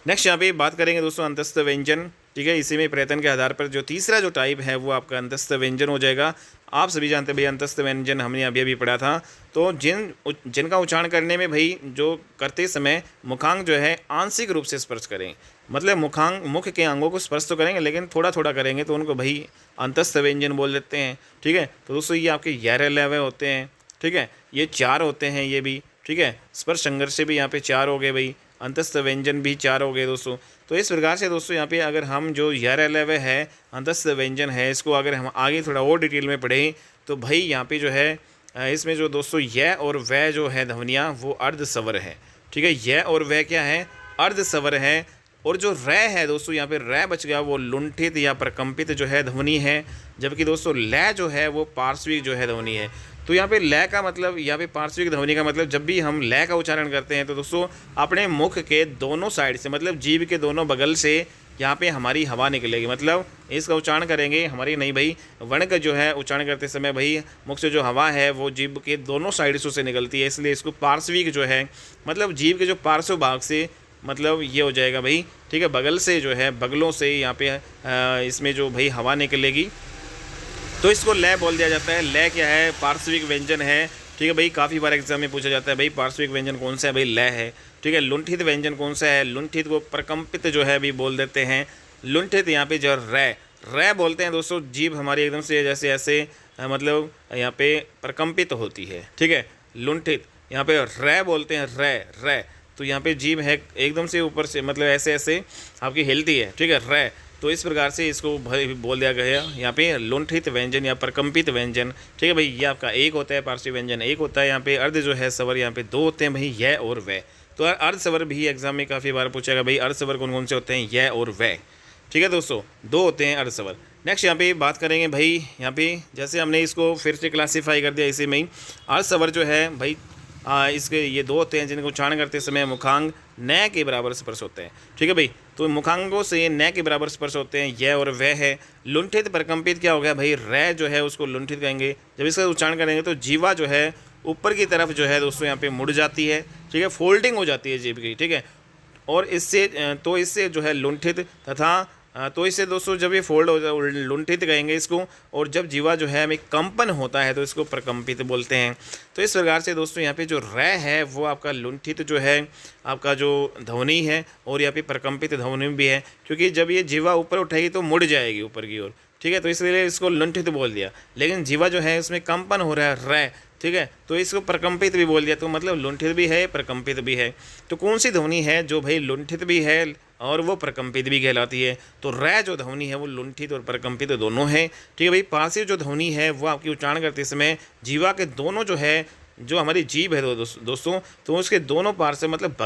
नेक्स्ट यहाँ पे बात करेंगे दोस्तों अंतस्थ व्यंजन, ठीक है। इसी में प्रयत्न के आधार पर जो तीसरा जो टाइप है वो आपका अंतस्थ व्यंजन हो जाएगा। आप सभी जानते हैं भाई अंतस्थ व्यंजन हमने अभी पढ़ा था। तो जिनका उच्चारण करने में भाई जो करते समय मुखांग जो है आंशिक रूप से स्पर्श करें, मतलब मुख के अंगों को स्पर्श तो करेंगे लेकिन थोड़ा थोड़ा करेंगे, तो उनको भाई अंतस्थ व्यंजन बोल देते हैं, ठीक है। तो दोस्तों ये आपके 11 लेवे होते हैं, ठीक है। ये 4 होते हैं ये भी, ठीक है। स्पर्श संघर्ष भी यहाँ पे 4 हो गए भाई, अंतस्थ व्यंजन भी 4 हो गए दोस्तों। तो इस प्रकार से दोस्तों यहाँ पे अगर हम जो 11 लेवे है अंतस्थ व्यंजन है, इसको अगर हम आगे थोड़ा और डिटेल में पढ़ें तो भाई यहाँ पे जो है इसमें जो दोस्तों य और वह जो है ध्वनियाँ वो अर्ध स्वर है, ठीक है। य और वह क्या है? अर्ध स्वर है। और जो र है दोस्तों यहाँ पे र बच गया वो लुंठित या प्रकंपित जो है ध्वनि है, जबकि दोस्तों ल जो है वो पार्श्विक जो है ध्वनि है। तो यहाँ पे ल का मतलब, यहाँ पे पार्श्विक ध्वनि का मतलब जब भी हम ल का उच्चारण करते हैं तो दोस्तों अपने मुख के दोनों साइड से, मतलब जीभ के दोनों बगल से यहाँ पे हमारी हवा निकलेगी। मतलब इसका उच्चारण करेंगे हमारी नहीं भाई, वर्ण का जो है उच्चारण करते समय भाई मुख से जो हवा है वो जीभ के दोनों साइड्सों से निकलती है, इसलिए इसको पार्श्विक जो है, मतलब जीभ के जो पार्श्व भाग से, मतलब ये हो जाएगा भाई, ठीक है। बगल से जो है, बगलों से यहाँ पे इसमें जो भाई हवा निकलेगी तो इसको लय बोल दिया जाता है। लय क्या है? पार्श्विक व्यंजन है, ठीक है भाई। काफ़ी बार एग्जाम में पूछा जाता है भाई पार्श्विक व्यंजन कौन सा है? भाई लय है, ठीक है। लुंठित व्यंजन कौन सा है? लुंठित को प्रकंपित जो है भी बोल देते हैं। लुंठित यहाँ पे जो रै बोलते हैं दोस्तों, जीभ हमारी एकदम से जैसे ऐसे मतलब यहाँ पे प्रकंपित होती है, ठीक है। लुंठित यहाँ पे रै बोलते हैं, रै तो यहाँ पे जीभ है एकदम से ऊपर से, मतलब ऐसे ऐसे आपकी हिलती है, ठीक है, रै। तो इस प्रकार से इसको बोल दिया गया यहाँ पे लुंठित व्यंजन या प्रकंपित व्यंजन, ठीक है भाई। ये आपका एक होता है, पार्श्विक व्यंजन एक होता है। यहाँ पे अर्ध जो है स्वर यहाँ पे 2 होते हैं भाई, य और वह। तो अर्ध स्वर भी एग्जाम में काफ़ी बार पूछेगा भाई अर्ध स्वर कौन कौन से होते हैं? य और वह, ठीक है दोस्तों, 2 होते हैं अर्ध स्वर। नेक्स्ट यहाँ पे बात करेंगे भाई, यहाँ पे जैसे हमने इसको फिर से क्लासीफाई कर दिया इसी में ही। अर्ध स्वर जो है भाई इसके ये दो होते हैं जिनको उच्चारण करते समय मुखांग न के बराबर स्पर्श होते हैं। ठीक है भाई, तो मुखांगों से न के बराबर स्पर्श होते हैं यह और वह है। लुंठित प्रकंपित क्या हो गया भाई, रै जो है उसको लुंठित कहेंगे। जब इसका उच्चारण करेंगे तो जीवा जो है ऊपर की तरफ जो है दोस्तों यहाँ पे मुड़ जाती है। ठीक है, फोल्डिंग हो जाती है जीभ की। ठीक है, और इससे जो है लुंठित तथा तो इससे दोस्तों जब ये फोल्ड हो जाए लुंठित कहेंगे इसको, और जब जीवा जो है हमें कंपन होता है तो इसको प्रकंपित बोलते हैं। तो इस प्रकार से दोस्तों यहाँ पे जो रै है वो आपका लुंठित जो है आपका जो ध्वनि है, और यहाँ पे प्रकंपित ध्वनि भी है, क्योंकि जब ये जीवा ऊपर उठेगी तो मुड़ जाएगी ऊपर की ओर। ठीक है, तो इसलिए इसको लुंठित बोल दिया। लेकिन जीवा जो है इसमें कंपन हो रहा है रै, ठीक है, तो इसको प्रकंपित भी बोल दिया। तो मतलब लुंठित भी है प्रकंपित भी है। तो कौन सी ध्वनि है जो भाई लुंठित भी है और वो प्रकंपित भी कहलाती है? तो रै जो ध्वनि है वो लुंठित और प्रकंपित दोनों है। ठीक है भाई, पार्श्व जो ध्वनि है वो आपकी उच्चारण करते समय जीवा के दोनों जो है, जो हमारी जीभ है दोस्तों, तो उसके दोनों पार्श्व मतलब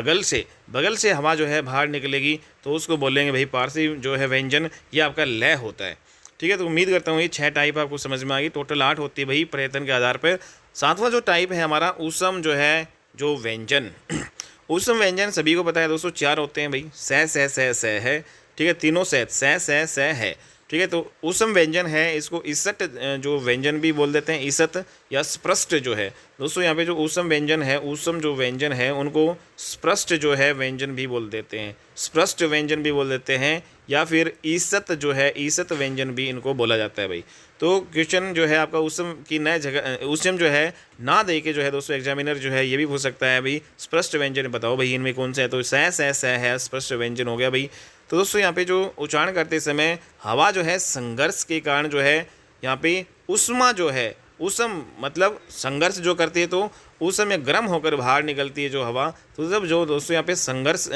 बगल से हवा जो है बाहर निकलेगी, तो उसको बोलेंगे भाई पार्श्व जो है व्यंजन, ये आपका लय होता है। ठीक है, तो उम्मीद करता हूँ ये 6 टाइप आपको समझ में आ गई। टोटल 8 होती है भाई प्रयत्न के आधार पर। 7वां जो टाइप है हमारा ऊष्म जो है जो व्यंजन ऊष्म व्यंजन सभी को पता है दोस्तों 4 होते हैं भाई, स है। ठीक है, तीनों स है। ठीक है, तो ऊष्म व्यंजन है इसको ईसट जो व्यंजन भी बोल देते हैं, ईसत या स्पृष्ट जो है दोस्तों। यहाँ पे जो ऊष्म व्यंजन है, ऊष्म जो व्यंजन है उनको स्पृष्ट जो है व्यंजन भी बोल देते हैं, स्पृष्ट व्यंजन भी बोल देते हैं, या फिर ईसत जो है ईसत व्यंजन भी इनको बोला जाता है भाई। तो क्वेश्चन जो है आपका ऊष्म की नए जगह ऊष्म जो है ना दे के जो है दोस्तों एग्जामिनर जो है ये भी पूछ सकता है भाई स्पष्ट व्यंजन बताओ भाई इनमें कौन सा है। तो स है स्पष्ट व्यंजन हो गया भाई। तो दोस्तों यहाँ पे जो उच्चारण करते समय हवा जो है संघर्ष के कारण जो है यहाँ पे उष्मा जो है, उष्म मतलब संघर्ष जो करती है, तो उस समय गर्म होकर बाहर निकलती है जो हवा। तो जब जो दोस्तों यहाँ पे संघर्ष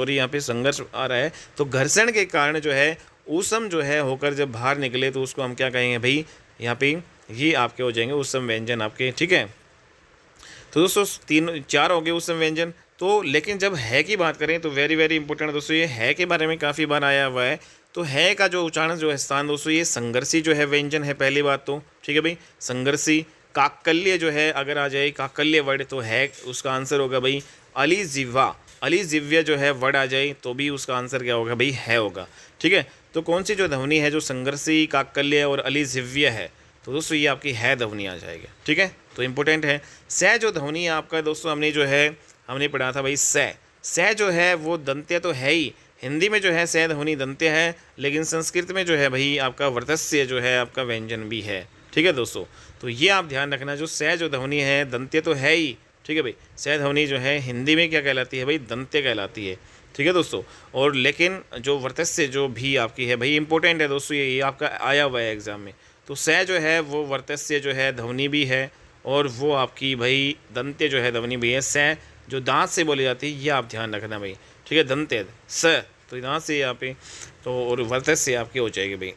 यहाँ पे संघर्ष आ रहा है, तो घर्षण के कारण जो है ऊष्म जो है होकर जब बाहर निकले तो उसको हम क्या कहेंगे भाई, यहाँ पे ये आपके हो जाएंगे ऊष्म व्यंजन आपके। ठीक है, तो दोस्तों 4 हो गए ऊष्म व्यंजन। तो लेकिन जब है की बात करें तो वेरी इंपॉर्टेंट दोस्तों, ये है के बारे में काफ़ी बार आया हुआ है। तो है का जो उच्चारण जो है स्थान दोस्तों, ये संघर्षी जो है व्यंजन है पहली बात तो। ठीक है भाई, संघर्षी। काकल्य जो है अगर आ जाए काकल्य वर्ड तो है उसका आंसर होगा भाई अलिजिह्वा। अलिजिह्व्य जो है वर्ड आ जाए तो भी उसका आंसर क्या होगा भाई, है होगा। ठीक है, तो कौन सी जो ध्वनि है जो संघर्षी, काकल्य और अलिजिह्व्य है, तो दोस्तों ये आपकी है ध्वनि आ जाएगी। ठीक है, तो इंपॉर्टेंट है। स जो ध्वनि है आपका दोस्तों हमने पढ़ा था भाई स जो है वो दंत्य तो है ही, हिंदी में जो है स ध्वनि दंत्य है, लेकिन संस्कृत में जो है भाई आपका वर्तस्य जो है आपका व्यंजन भी है। ठीक है दोस्तों, तो ये आप ध्यान रखना, जो स जो ध्वनि है दंत्य तो है ही। ठीक है भाई, स ध्वनि जो है हिंदी में क्या कहलाती है भाई, दंत्य कहलाती है। ठीक है दोस्तों, और लेकिन जो वर्तस्य जो भी आपकी है भाई इंपॉर्टेंट है दोस्तों, ये आपका आया हुआ है एग्जाम में। तो स जो है वो वर्तस्य जो है ध्वनि भी है, और वो आपकी भाई दंत्य जो है ध्वनि भी है। स जो दांत से बोली जाती है, ये आप ध्यान रखना भाई। ठीक है, दंत्य स तो दांत से यहाँ पे, तो और वर्तस्य आपकी हो जाएगी भाई।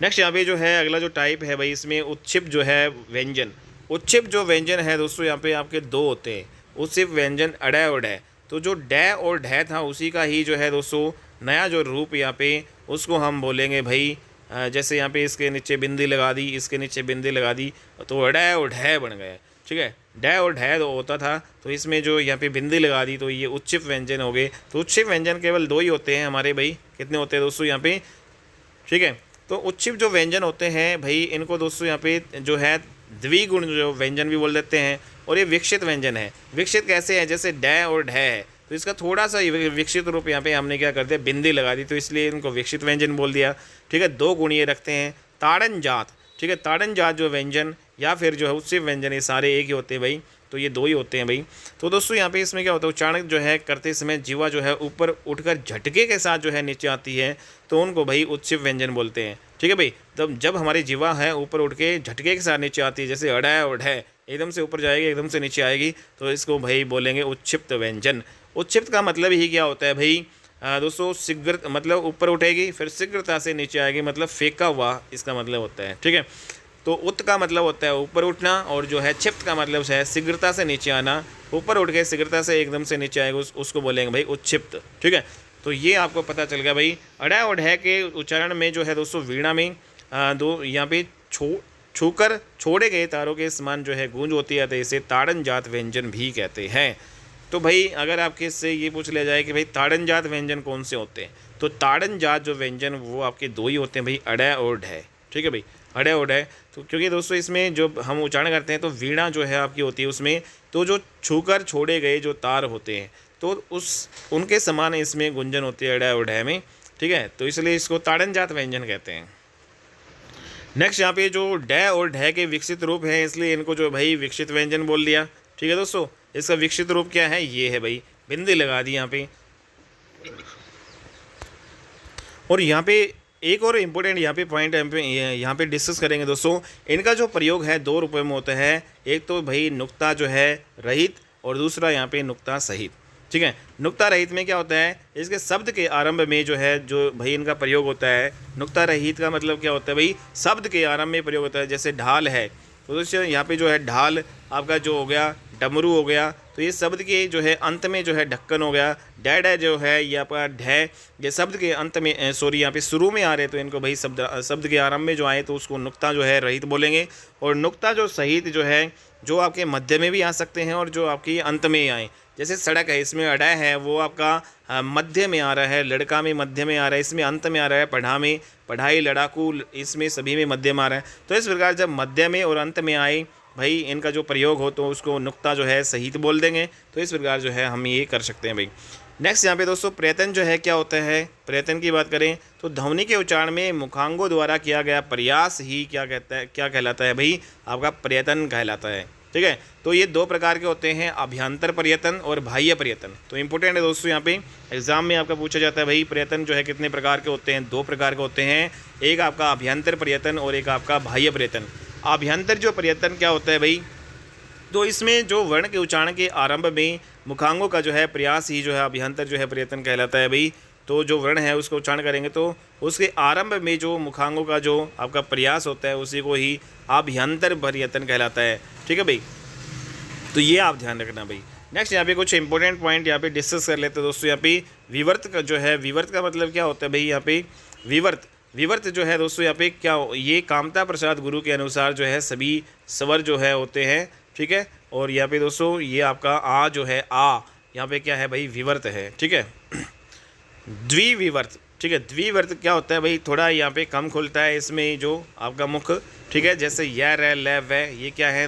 नेक्स्ट यहाँ पे जो है अगला जो टाइप है भाई, इसमें उत्क्षिप जो है व्यंजन। उत्क्षिप जो व्यंजन है दोस्तों यहाँ पे आपके 2 होते हैं, उत्क्षिप व्यंजन अड और ढ। तो जो ड और ढ था उसी का ही जो है दोस्तों नया जो रूप यहाँ पे उसको हम बोलेंगे भाई, जैसे यहाँ पे इसके नीचे बिंदी लगा दी, इसके नीचे बिंदी लगा दी, तो अड और ढ बन गया। ठीक है, ड और ढ होता था, तो इसमें जो यहाँ पे बिंदी लगा दी तो ये उत्क्षिप व्यंजन हो गए। तो उत्क्षिप व्यंजन केवल 2 ही होते हैं हमारे भाई। कितने होते हैं दोस्तों यहाँ पे? ठीक है, तो उत्क्षिप जो व्यंजन होते हैं भाई इनको दोस्तों यहाँ पे जो है द्विगुण जो व्यंजन भी बोल देते हैं, और ये विकसित व्यंजन है। विकसित कैसे है, जैसे ड और ढ है, तो इसका थोड़ा सा विकसित रूप यहाँ पे हमने क्या कर दिया, बिंदी लगा दी, तो इसलिए इनको विकसित व्यंजन बोल दिया। ठीक है, 2 गुण ये रखते हैं। ताड़न जात, ठीक है, ताड़न जात जो व्यंजन या फिर जो है उत्क्षिप व्यंजन, ये सारे एक ही होते हैं भाई, तो ये 2 ही होते हैं भाई। तो दोस्तों यहाँ पे इसमें क्या होता है, उच्चारण जो है करते समय जीवा जो है ऊपर उठकर झटके के साथ जो है नीचे आती है, तो उनको भाई उत्क्षिप व्यंजन बोलते हैं। ठीक है भाई, तब जब हमारी जीवा है ऊपर उठ के झटके के साथ नीचे आती है, जैसे अड़ है और ढ एकदम से ऊपर जाएगी एकदम से नीचे आएगी, तो इसको भाई बोलेंगे उत्क्षिप्त व्यंजन। उत्क्षिप्त का मतलब ही क्या होता है भाई दोस्तों, शीघ्र मतलब ऊपर उठेगी फिर शीघ्रता से नीचे आएगी, मतलब फेंका हुआ इसका मतलब होता है। ठीक है, तो उत का मतलब होता है ऊपर उठना, और जो है क्षिप्त का मतलब है शीघ्रता से नीचे आना, ऊपर उठ के शीघ्रता से एकदम से नीचे आएगा उसको बोलेंगे भाई उत्क्षिप्त। ठीक है, तो ये आपको पता चल गया भाई। अड़ा और ढह के उच्चारण में जो है दोस्तों वीणा में 2 यहाँ पे छूकर छोड़े गए तारों के समान जो है गूंज होती है, तो इसे ताड़न जात व्यंजन भी कहते हैं। तो भाई अगर आपके इससे ये पूछ लिया जाए कि भाई ताड़न जात व्यंजन कौन से होते हैं, तो ताड़न जात जो व्यंजन वो आपके दो ही होते हैं भाई, अड़ै और ढै। ठीक है भाई, अड़ै और ढै। तो क्योंकि दोस्तों इसमें जो हम उच्चारण करते हैं तो वीणा जो है आपकी होती है उसमें, तो जो छूकर छोड़े गए जो तार होते हैं तो उनके समान इसमें गुंजन होती है अड़ै और ढै में। ठीक है, तो इसलिए इसको ताड़न जात व्यंजन कहते हैं। नेक्स्ट यहाँ पे जो डै और ढै के विकसित रूप हैं, इसलिए इनको जो भाई विकसित व्यंजन बोल दिया। ठीक है दोस्तों, इसका विकसित रूप क्या है, ये है भाई, बिंदी लगा दी यहाँ पे। और यहाँ पे एक और इम्पोर्टेंट यहाँ पे पॉइंट यहाँ पे डिस्कस करेंगे दोस्तों। इनका जो प्रयोग है दो रूपों में होता है, एक तो भाई नुक्ता जो है रहित और दूसरा यहाँ पे नुक्ता सहित। ठीक है, नुक्ता रहित में क्या होता है, इसके शब्द के आरंभ में जो है जो भाई इनका प्रयोग होता है। नुक्ता रहित का मतलब क्या होता है भाई, शब्द के आरंभ में प्रयोग होता है। जैसे ढाल है, तो दोस्तों यहाँ पे जो है ढाल आपका जो हो गया डमरू हो गया, तो ये शब्द के जो है अंत में जो है ढक्कन हो गया। डै डै जो है ये आपका ढै, ये शब्द के अंत में सॉरी यहाँ पे शुरू में आ रहे, तो इनको भाई शब्द के आरंभ में जो आए तो उसको नुक्ता जो है रहित बोलेंगे। और नुक्ता जो सहित जो है जो आपके मध्य में भी आ सकते हैं और जो आपकी अंत में आए। जैसे सड़क है, इसमें अड़ै है वो आपका मध्य में आ रहा है, लड़का में मध्य में आ रहा है, इसमें अंत में आ रहा है। पढ़ा में पढ़ाई, लड़ाकू, इसमें सभी में मध्य में आ रहा है। तो इस प्रकार जब मध्य में और अंत में आए भाई इनका जो प्रयोग हो तो उसको नुक्ता जो है सहित बोल देंगे। तो इस प्रकार जो है हम ये कर सकते हैं भाई। नेक्स्ट यहाँ पे दोस्तों प्रयत्न जो है क्या होता है, प्रयत्न की बात करें तो ध्वनि के उच्चारण में मुखांगों द्वारा किया गया प्रयास ही क्या कहलाता है भाई, आपका प्रयत्न कहलाता है। ठीक है, तो ये दो प्रकार के होते हैं, अभ्यंतर प्रयत्न और बाह्य प्रयत्न। तो इंपॉर्टेंट है दोस्तों, यहाँ पे एग्जाम में आपका पूछा जाता है भाई प्रयत्न जो है कितने प्रकार के होते हैं, दो प्रकार के होते हैं, एक आपका अभ्यंतर प्रयत्न और एक आपका बाह्य प्रयत्न। अभ्यंतर जो प्रयत्न क्या होता है भाई, तो इसमें जो वर्ण के उच्चारण के आरंभ में मुखांगों का जो है प्रयास ही जो है अभ्यंतर जो है प्रयत्न कहलाता है भाई। तो जो वर्ण है उसको उच्चारण करेंगे तो उसके आरंभ में जो मुखांगों का जो आपका प्रयास होता है उसी को ही अभ्यंतर प्रयत्न कहलाता है। ठीक है भाई, तो ये आप ध्यान रखना भाई। नेक्स्ट यहाँ पे कुछ इंपॉर्टेंट पॉइंट यहाँ पे डिस्कस कर लेते हैं दोस्तों। यहाँ पे विवर्त का जो है, विवर्त का मतलब क्या होता है भाई, यहाँ पे विवर्त जो है दोस्तों यहाँ पे क्या, ये कामता प्रसाद गुरु के अनुसार जो है सभी स्वर जो है होते हैं। ठीक है, और यहाँ पे दोस्तों ये आपका आ जो है आ यहाँ पे क्या है भाई, विवर्त है। ठीक है, द्विविवर्त। ठीक है, द्विवर्त क्या होता है भाई, थोड़ा यहाँ पे कम खुलता है इसमें जो आपका मुख। ठीक है, जैसे य र ल व, ये क्या है,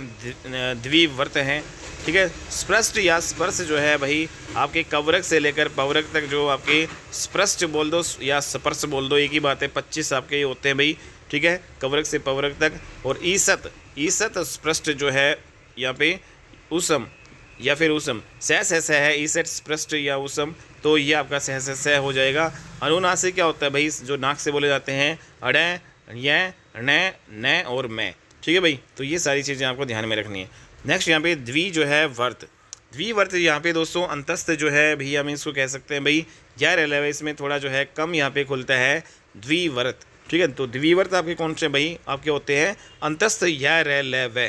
द्विवर्त हैं। ठीक है, स्पृष्ट या स्पर्श जो है भाई आपके कवरक से लेकर पवरक तक जो आपके स्पृष्ट बोल दो या स्पर्श बोल दो, एक ही बात है, 25 आपके ये होते हैं भाई। ठीक है, कवरक से पवरक तक। और ईसत स्पृष्ट जो है यहाँ पे उसम या फिर उसम, सह है, ईसट स्पृष्ट या उसम, तो ये आपका सह हो जाएगा। अनुनासिक क्या होता है भाई, जो नाक से बोले जाते हैं, अड़े, य, न और मैं। ठीक है भाई, तो ये सारी चीज़ें आपको ध्यान में रखनी है। नेक्स्ट यहाँ पे द्वि जो है वर्त, द्विवर्त यहाँ पे दोस्तों अंतस्थ जो है भी हम इसको कह सकते हैं भाई, या रेलवे इसमें थोड़ा जो है कम यहाँ पे खुलता है द्विवर्त। ठीक है, तो द्विवर्त आपके कौन से भाई आपके होते हैं, अंतस्थ या रेलवे।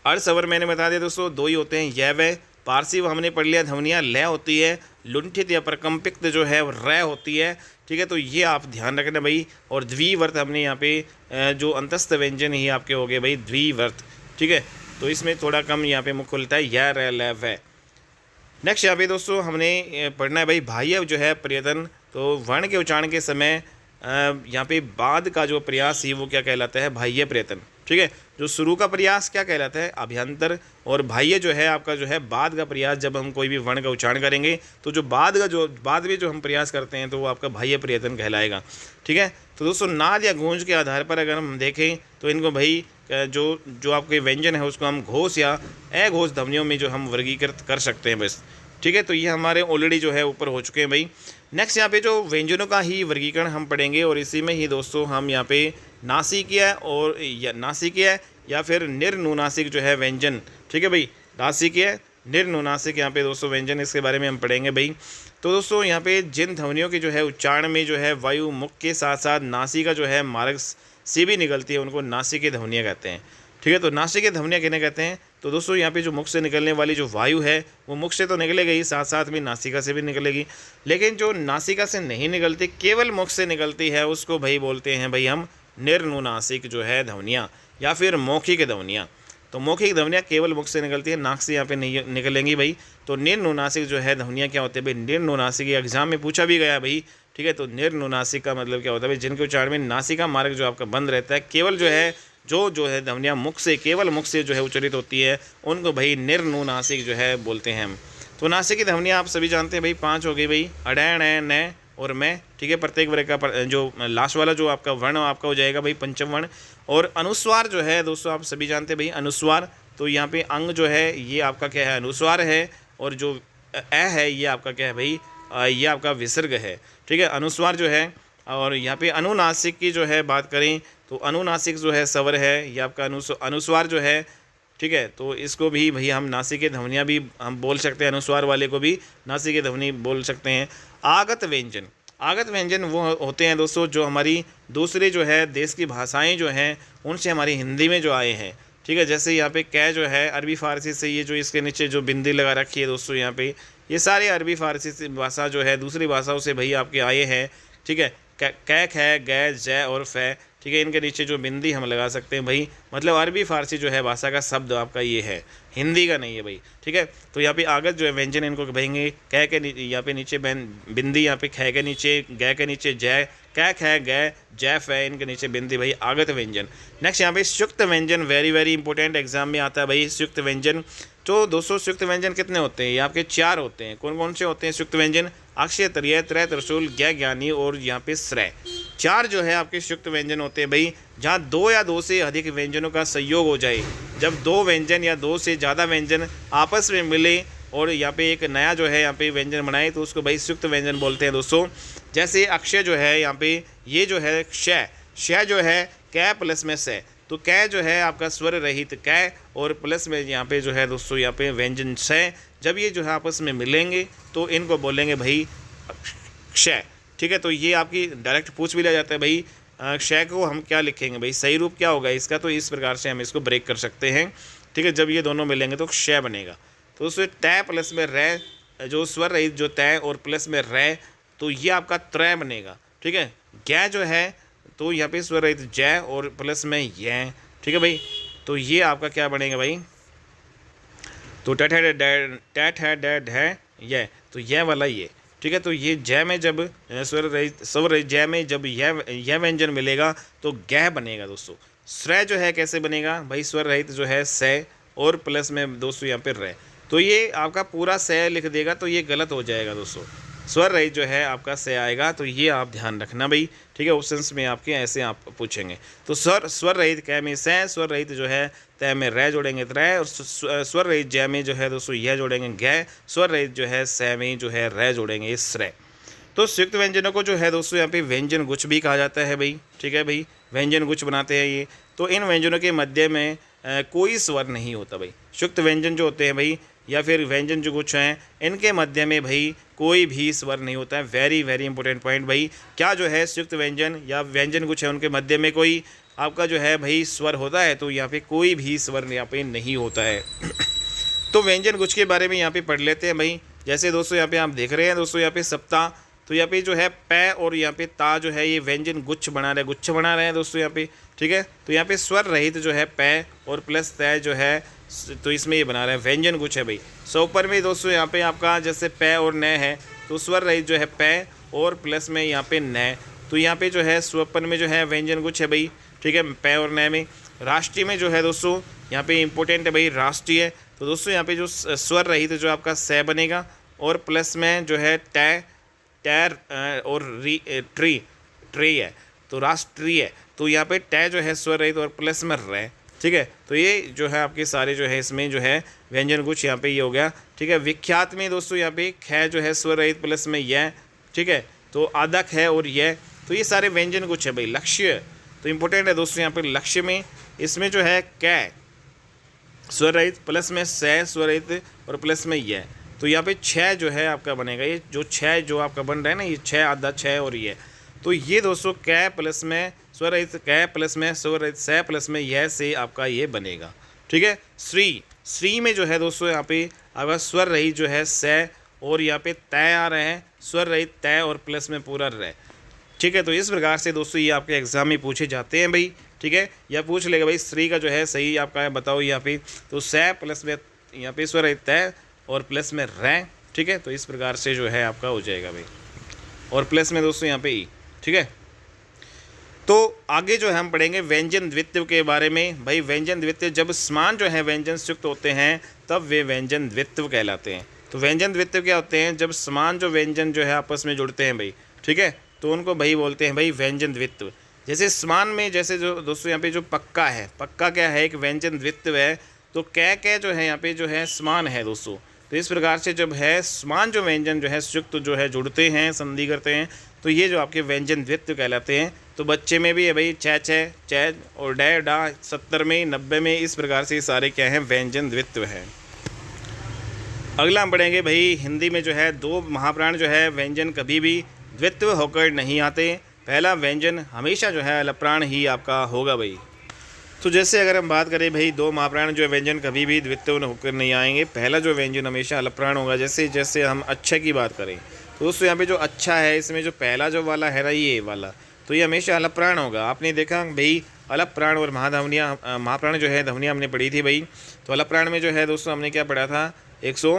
अर्थ स्वर मैंने बता दिया दोस्तों, दो ही होते हैं, य व। पारसी हमने पढ़ लिया, ध्वनियाँ ल होती है, लुंठित या प्रकम्पित जो है र होती है। ठीक है, तो ये आप ध्यान रखना भाई। और द्विवर्त हमने यहाँ पे जो अंतस्थ व्यंजन ही आपके हो गए भाई द्विवर्त। ठीक है, तो इसमें थोड़ा कम यहाँ पे मुख खुलता है, या र ल व। नेक्स्ट यहाँ पे दोस्तों हमने पढ़ना है भाई बाह्य जो है प्रयत्न। तो वर्ण के उच्चारण के समय यहाँ पे बाद का जो प्रयास ही वो क्या कहलाता है, बाह्य प्रयत्न। ठीक है, जो शुरू का प्रयास क्या कहलाता है, अभ्यंतर। और बाह्य जो है आपका जो है बाद का प्रयास, जब हम कोई भी वर्ण का उच्चारण करेंगे तो जो बाद में जो हम प्रयास करते हैं तो वो आपका बाह्य प्रयत्न कहलाएगा। ठीक है, तो दोस्तों नाद या गूंज के आधार पर अगर हम देखें तो इनको भाई जो आपके व्यंजन है उसको हम घोष या अघोष ध्वनियों में जो हम वर्गीकृत कर सकते हैं बस। ठीक है, तो ये हमारे ऑलरेडी जो है ऊपर हो चुके हैं भाई। नेक्स्ट यहाँ पे जो व्यंजनों का ही वर्गीकरण हम पढ़ेंगे और इसी में ही दोस्तों हम यहाँ पे नासिकीय और नासिकीय या फिर निर्नुनासिक जो है व्यंजन। ठीक है भाई, नासिकीय निर्नुनासिक यहाँ पे दोस्तों व्यंजन, इसके बारे में हम पढ़ेंगे भाई। तो दोस्तों यहाँ पे जिन ध्वनियों के जो है उच्चारण में जो है वायु मुख के साथ साथ नासिका जो है मार्ग से भी निकलती है, उनको नासिकीय ध्वनियाँ कहते हैं। ठीक है, तो नासिकीय ध्वनियाँ किन्हें कहते हैं, तो दोस्तों यहाँ पे जो मुख से निकलने वाली जो वायु है वो मुख से तो निकलेगी ही, साथ साथ में नासिका से भी निकलेगी। लेकिन जो नासिका से नहीं निकलती, केवल मुख से निकलती है, उसको भाई बोलते हैं भाई हम निर्नुनासिक जो है ध्वनियाँ। या फिर मौखिक ध्वनियाँ। तो मौखिक ध्वनियाँ केवल मुख से निकलती है, नाक से यहाँ पे नहीं निकलेंगी भाई। तो निर्नुनासिक जो है ध्वनियाँ क्या होती है भाई, निर्नुनासिक, एग्जाम में पूछा भी गया भाई, ठीक है। तो निर्नुनासिक का मतलब क्या होता है भाई, जिनके उच्चारण में नासिका मार्ग जो आपका बंद रहता है, केवल जो है ध्वनियाँ मुख से, केवल मुख से जो है उच्चारित होती है, उनको भाई निर्नुनासिक जो है बोलते हैं हम। तो नासिक की ध्वनियाँ आप सभी जानते हैं भाई, 5 हो गई भाई, अड, न, न और मैं, ठीक है। प्रत्येक वर्ग का जो लास्ट वाला जो आपका वर्ण आपका हो जाएगा भाई पंचम वर्ण। और अनुस्वार जो है दोस्तों आप सभी जानते हैं भाई, अनुस्वार, तो यहाँ पे अंग जो है ये आपका क्या है, अनुस्वार है। और जो है ये आपका क्या है भाई, ये आपका विसर्ग है, ठीक है, अनुस्वार जो है। और यहाँ पे अनुनासिक की जो है बात करें तो अनुनासिक जो है स्वर है, ये आपका अनुस्वार जो है, ठीक है। तो इसको भी भाई हम नासिक ध्वनियाँ भी हम बोल सकते हैं, अनुस्वार वाले को भी नासिक ध्वनि बोल सकते हैं। आगत व्यंजन, आगत व्यंजन वो होते हैं दोस्तों जो हमारी दूसरे जो है देश की भाषाएं जो हैं उनसे हमारी हिंदी में जो आए हैं, ठीक है। जैसे यहाँ पे कै जो है अरबी फ़ारसी से, ये जो इसके नीचे जो बिंदी लगा रखी है दोस्तों यहाँ पे, ये सारे अरबी फ़ारसी से भाषा जो है दूसरी भाषाओं से भाई आपके आए हैं, ठीक है। कैक है, गै, जय और फै, ठीक है, इनके नीचे जो बिंदी हम लगा सकते हैं भाई, मतलब अरबी फ़ारसी जो है भाषा का शब्द आपका ये है, हिंदी का नहीं है भाई, ठीक है। तो यहाँ पे आगत जो है व्यंजन इनको कहेंगे, कै के यहाँ पे नीचे बिंदी, यहाँ पे खे के नीचे, गै के नीचे जय, कैक है, गै, जय फै, इनके नीचे बिंदी भाई, आगत व्यंजन। नेक्स्ट यहाँ पे सुक्त व्यंजन, वेरी वेरी इंपॉर्टेंट, एग्जाम में आता है भाई सुक्त व्यंजन। तो दोस्तों सुक्त व्यंजन कितने होते हैं, ये आपके 4 होते हैं। कौन कौन से होते हैं सुक्त व्यंजन, अक्षय, तृय, त्रय, त्रिशूल, ज्ञ, ज्ञानी और यहाँ पे श्रय, 4 जो है आपके सुक्त व्यंजन होते हैं भाई। जहाँ 2 या 2 से अधिक व्यंजनों का संयोग हो जाए, जब 2 व्यंजन या 2 से ज़्यादा व्यंजन आपस में मिले और यहाँ पे एक नया जो है यहाँ पे व्यंजन बनाए, तो उसको भाई सुक्त व्यंजन बोलते हैं दोस्तों। जैसे अक्षय जो है यहाँ पे, ये जो है क्षय, क्षय जो है कै प्लस में से, तो कै जो है आपका स्वर रहित कै और प्लस में यहाँ पे जो है दोस्तों यहाँ पे व्यंजन से, जब ये जो है आपस में मिलेंगे तो इनको बोलेंगे भाई क्षय, ठीक है। तो ये आपकी डायरेक्ट पूछ भी लिया जाता है भाई, क्षय को हम क्या लिखेंगे भाई, सही रूप क्या होगा इसका, तो इस प्रकार से हम इसको ब्रेक कर सकते हैं, ठीक है। जब ये दोनों मिलेंगे तो क्षय बनेगा। तो उसमें तय प्लस में रै, जो स्वर रहित जो तय और प्लस में रै, तो ये आपका त्रय बनेगा, ठीक है। ज्ञ जो है तो यहाँ पे स्वर रहित जय और प्लस में य, ठीक है भाई। तो ये आपका क्या बनेगा भाई, तो टैट है डैड है ये, तो यह वाला ये, ठीक है। तो ये जय में जब स्वर रहित जय में जब यह व्यंजन मिलेगा तो गह बनेगा दोस्तों। श्रय जो है कैसे बनेगा भाई, स्वर रहित जो है से और प्लस में दोस्तों यहाँ पे रह, तो ये आपका पूरा से लिख देगा तो ये गलत हो जाएगा दोस्तों, स्वर रहित जो है आपका से आएगा, तो ये आप ध्यान रखना भाई, ठीक है। ऑप्शंस में आपके ऐसे आप पूछेंगे। तो स्वर रहित कै में से, स्वर रहित जो है तय में रह जोड़ेंगे त्रय, और स्वर रहित जय में जो है दोस्तों यह जोड़ेंगे गै, स्वर रहित जो है से में जो है रह जोड़ेंगे श्रय। तो संयुक्त व्यंजनों को जो है दोस्तों यहाँ पे व्यंजन गुच्छ भी कहा जाता है भाई, ठीक है भाई, व्यंजन गुच्छ बनाते हैं ये। तो इन व्यंजनों के मध्य में कोई स्वर नहीं होता भाई। संयुक्त व्यंजन जो होते हैं भाई या फिर व्यंजन जो गुच्छ हैं, इनके मध्य में भाई कोई भी स्वर नहीं होता है। वेरी वेरी इंपॉर्टेंट पॉइंट भाई, क्या जो है संयुक्त व्यंजन या व्यंजन गुच्छ है उनके मध्य में कोई आपका जो है भाई स्वर होता है, तो यहाँ पे कोई भी स्वर यहाँ पे नहीं होता है। तो व्यंजन गुच्छ के बारे में यहाँ पे पढ़ लेते हैं भाई। जैसे दोस्तों यहाँ पे आप देख रहे हैं दोस्तों यहाँ पे सप्ताह, तो यहाँ पे जो है पै और यहाँ पे ता जो है ये व्यंजन गुच्छ बना रहे हैं दोस्तों यहाँ पे, ठीक है। तो यहाँ पे स्वर रहित जो है पै और प्लस तय जो है, तो इसमें ये बना रहे हैं व्यंजन गुच्छ है भाई। सो ऊपर में दोस्तों यहाँ पे आपका जैसे पै और न है, तो स्वर रहित जो है पै और प्लस में यहाँ पे न, तो यहाँ पे जो है स्वपन में जो है व्यंजन गुच्छ है भाई, ठीक है, पै और न में। राष्ट्रीय में जो है दोस्तों यहाँ पे इंपॉर्टेंट है भाई राष्ट्रीय, तो दोस्तों यहाँ पे जो स्वर रहित जो आपका से बनेगा और प्लस में जो है टै टैर और ट्री है, तो राष्ट्रीय, तो यहाँ पे टै जो है स्वर रहित और प्लस में रह, ठीक है। तो ये जो है आपके सारे जो है इसमें जो है व्यंजन गुच्छ यहाँ पे ये हो गया, ठीक है। विख्यात में दोस्तों यहाँ पे ख जो है स्वर रहित प्लस में यह, ठीक है, तो आदक है और यह, तो ये सारे व्यंजन गुच्छ है भाई। लक्ष्य तो इंपॉर्टेंट है दोस्तों यहाँ पे, लक्ष्य में इसमें जो है कै स्वर रहित प्लस में से स्वर रहित और प्लस में यह, तो यहाँ पे 6 जो है आपका बनेगा। ये जो 6 जो आपका बन रहा है ना, ये 6 आधा 6 और ये, तो ये दोस्तों कै प्लस में स्वर रहित कै प्लस में स्वर रहित से प्लस में यह से आपका ये बनेगा, ठीक है। श्री में जो है दोस्तों यहाँ पे आपका स्वर रहित जो है से और यहाँ पे तय आ रहे हैं, स्वर रहित तय और प्लस में पूरा रह, ठीक है। तो इस प्रकार से दोस्तों ये आपके एग्जाम में पूछे जाते हैं भाई। ठीक है। या पूछ लेगा भाई श्री का जो है सही आपका है बताओ यहाँ पे, तो सै प्लस में यहाँ पे स्वर तय और प्लस में रै, ठीक है। तो इस प्रकार से जो है आपका हो जाएगा भाई, और प्लस में दोस्तों यहाँ पे ई, ठीक है। तो आगे जो है हम पढ़ेंगे व्यंजन द्वित्व के बारे में। भाई व्यंजन द्वित्व, जब समान जो है व्यंजन युक्त होते हैं तब वे व्यंजन द्वित्व कहलाते हैं। तो व्यंजन द्वित्व क्या होते हैं, जब समान जो व्यंजन जो है आपस में जुड़ते हैं भाई, ठीक है, तो उनको भाई बोलते हैं भाई व्यंजन द्वित्व। जैसे समान में, जैसे जो दोस्तों यहाँ पे जो पक्का है, पक्का क्या है, एक व्यंजन द्वित्व है। तो कै जो है यहाँ पे जो है समान है दोस्तों। तो इस प्रकार से जब है समान जो व्यंजन जो है युक्त जो है जुड़ते हैं, संधि करते हैं, तो ये जो आपके व्यंजन द्वित्व कहलाते हैं। तो बच्चे में भी है भाई च चै और डै डा, 70 में 90 में, इस प्रकार से सारे क्या हैं व्यंजन द्वित्व हैं। अगला हम पढ़ेंगे भाई हिंदी में जो है दो महाप्राण जो है व्यंजन कभी भी द्वित्व होकर नहीं आते। पहला व्यंजन हमेशा जो है अलप्राण ही आपका होगा भाई। तो जैसे अगर हम बात करें भाई दो महाप्राण जो व्यंजन कभी भी द्वित्व होकर नहीं आएंगे, पहला जो व्यंजन हमेशा अलप्राण होगा। जैसे जैसे हम अच्छा की बात करें तो दोस्तों यहाँ पे जो अच्छा है, इसमें जो पहला जो वाला है ना ये वाला, तो ये हमेशा अलप्राण होगा। आपने देखा भाई अलप्राण और महाधवनिया, महाप्राण जो है धवनिया हमने पढ़ी थी भाई। तो अलप्राण में जो है दोस्तों हमने क्या पढ़ा था, 100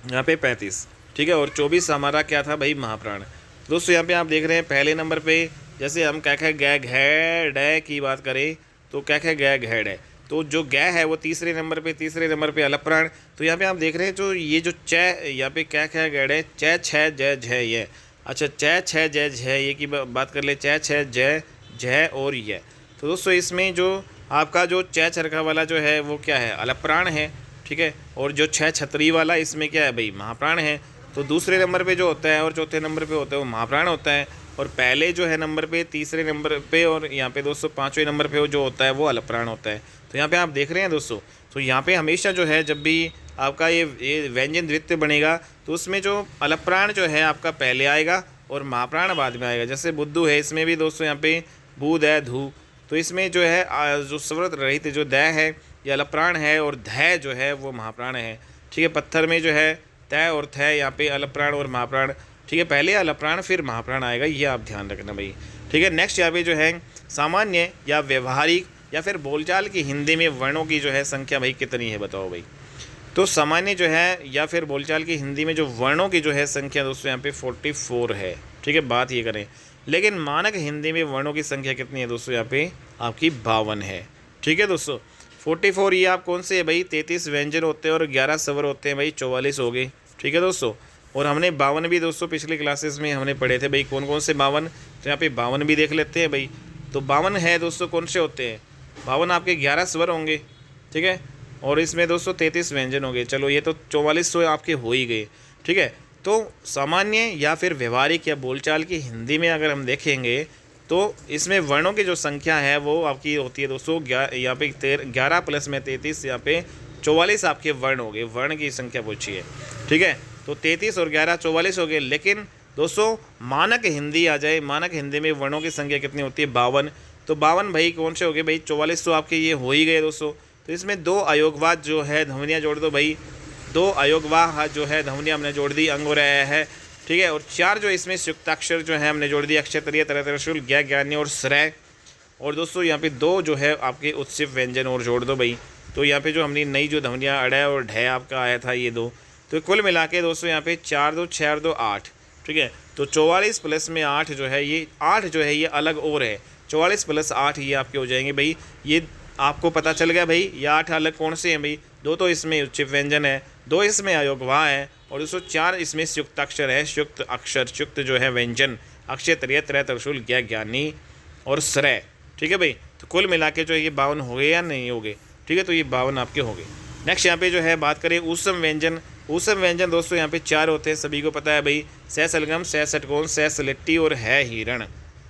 यहाँ पे 35, ठीक है, और 24 हमारा क्या था भाई महाप्राण। दोस्तों यहाँ पे आप देख रहे हैं पहले नंबर पे, जैसे हम क्या कै गै घै डै की बात करें तो क्या कै गै घै डै, तो जो गै है वो तीसरे नंबर पे अलप्राण। तो यहाँ पे आप देख रहे हैं जो ये जो च यहाँ पे क्या कै गै डै, च छ जय झय ये, अच्छा च छ जय झय ये की बात कर ले, च छ जय झय और ये। तो दोस्तों इसमें जो आपका जो च चरखा वाला जो है वो क्या है, अलप्राण है, ठीक है। और जो छः छतरी वाला इसमें क्या है भाई, महाप्राण है। तो दूसरे नंबर पे जो होता है और चौथे नंबर पे होता है वो महाप्राण होता है, और पहले जो है नंबर पे, तीसरे नंबर पे और यहाँ पे दोस्तों पाँचवें नंबर पे जो होता है वो अलप्राण होता है। तो यहाँ पे आप देख रहे हैं दोस्तों, तो यहाँ पे हमेशा जो है जब भी आपका ये व्यंजन द्वित्व बनेगा तो उसमें जो अलप्राण जो है आपका पहले आएगा और महाप्राण बाद में आएगा। जैसे बुद्धू है, इसमें भी दोस्तों यहाँ पे बूद है धू, तो इसमें जो है जो स्वरत रहित जो द है ये अलप्राण है और ध जो है वो महाप्राण है, ठीक है। पत्थर में जो है तय और थ यहाँ पे अलप्राण और महाप्राण, ठीक है, पहले अलप्राण फिर महाप्राण आएगा, ये आप ध्यान रखना भाई, ठीक है। नेक्स्ट यहाँ पे जो है सामान्य या व्यवहारिक या फिर बोलचाल की हिंदी में वर्णों की जो है संख्या भाई कितनी है बताओ भाई। तो सामान्य जो है या फिर बोलचाल की हिंदी में जो वर्णों की जो है संख्या दोस्तों यहाँ पे 44 है, ठीक है, बात ये करें। लेकिन मानक हिंदी में वर्णों की संख्या कितनी है दोस्तों, यहाँ पे आपकी 52 है, ठीक है दोस्तों। 44 ये आप कौन से है भाई, 33 व्यंजन होते हैं और 11 स्वर होते हैं भाई, 44 हो गए, ठीक है दोस्तों। और हमने 52 भी दोस्तों पिछले क्लासेस में हमने पढ़े थे भाई, कौन कौन से 52, तो यहाँ पे 52 भी देख लेते हैं भाई। तो 52 है दोस्तों, कौन से होते हैं, 52 आपके 11 स्वर होंगे, ठीक है, और इसमें दोस्तों 33 व्यंजन होंगे। चलो ये तो 44 तो आपके हो ही गए, ठीक है। तो सामान्य या फिर व्यवहारिक या बोलचाल की हिंदी में अगर हम देखेंगे तो इसमें वर्णों की जो संख्या है वो आपकी होती है दोस्तों यहाँ पे 11 प्लस में 33, यहाँ पे 44 आपके वर्ण हो गए, वर्ण की संख्या पूछी है, ठीक है। तो 33 और 11 44 हो गए। लेकिन दोस्तों मानक हिंदी आ जाए, मानक हिंदी में वर्णों की संख्या कितनी होती है, 52। तो 52 भाई कौन से हो गए भाई, 44 तो आपके ये हो ही गए दोस्तों। तो इसमें दो अयोगवाह जो है ध्वनियाँ जोड़ दो भाई, दो अयोगवाह जो है ध्वनियाँ हमने जोड़ दी, अंग और अ है, ठीक है। और 4 जो इसमें संयुक्ताक्षर जो है हमने जोड़ दिए, अक्षतरीय तरह तरशूल ज्ञ ज्ञानी और श्रय। और दोस्तों यहाँ पे 2 जो है आपके उत्सिफ व्यंजन और जोड़ दो भाई। तो यहाँ पे जो हमने नई जो ध्वनियाँ अड़ और ढ आपका आया था ये 2, तो कुल मिला के दोस्तों यहाँ पे 4 2 6 2 8, ठीक है। तो 44 प्लस में 8 जो है ये 8 जो है ये अलग और है, 44 प्लस 8 ये आपके हो जाएंगे भाई। ये आपको पता चल गया भाई, ये 8 अलग कौन से हैं भाई, 2 तो इसमें उच्चिप व्यंजन है, 2 इसमें अयोगवाह है और 204 इसमें संयुक्ताक्षर है, संयुक्त अक्षर, संयुक्त जो है व्यंजन, अक्षतरीय तरह तरशूल ज्ञ ज्ञानी और श्रय, ठीक है भाई। तो कुल मिला के जो ये 52 हो गए या नहीं हो गए, ठीक है। तो ये 52 आपके हो गए। नेक्स्ट यहाँ पे जो है बात करें ऊष्म व्यंजन। ऊष्म व्यंजन दोस्तों यहाँ पे 4 होते हैं, सभी को पता है भाई, सह सलगम, सह षटकोण, सह सलेट्टी और है हिरण,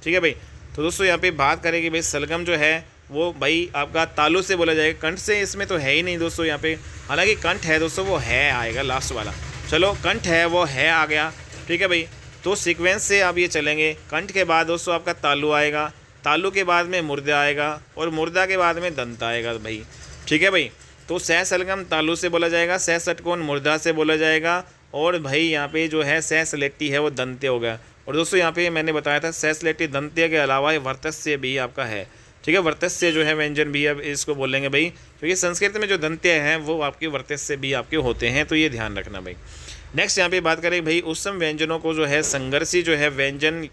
ठीक है भाई। तो दोस्तों यहाँ पे बात करें कि भाई सलगम जो है वो भाई आपका तालु से बोला जाएगा, कंठ से इसमें तो है ही नहीं दोस्तों यहाँ पे, हालांकि कंठ है दोस्तों, वो है आएगा लास्ट वाला, चलो कंठ है वो है आ गया, ठीक है भाई। तो सीक्वेंस से आप ये चलेंगे, कंठ के बाद दोस्तों आपका तालु आएगा, तालु के बाद में मुर्दा आएगा और मुर्दा के बाद में दंत आएगा भाई, ठीक है भाई। तो सह सलगम तालु से बोला जाएगा, सह षटकोण मुर्दा से बोला जाएगा और भाई यहाँ पे जो है सह सलेट्टी है वो दंत्य हो गया। और दोस्तों यहाँ पे मैंने बताया था सह सलेट्टी दंत्य के अलावा वर्तस्य भी आपका है, ठीक है। वर्तस्य जो है व्यंजन भी अब इसको बोलेंगे भाई, क्योंकि संस्कृत में जो दंत्य हैं वो आपके वर्तस्य भी आपके होते हैं, तो ये ध्यान रखना भाई। नेक्स्ट यहाँ पे बात करें भाई, उत्सम व्यंजनों को जो है संघर्षी जो है व्यंजन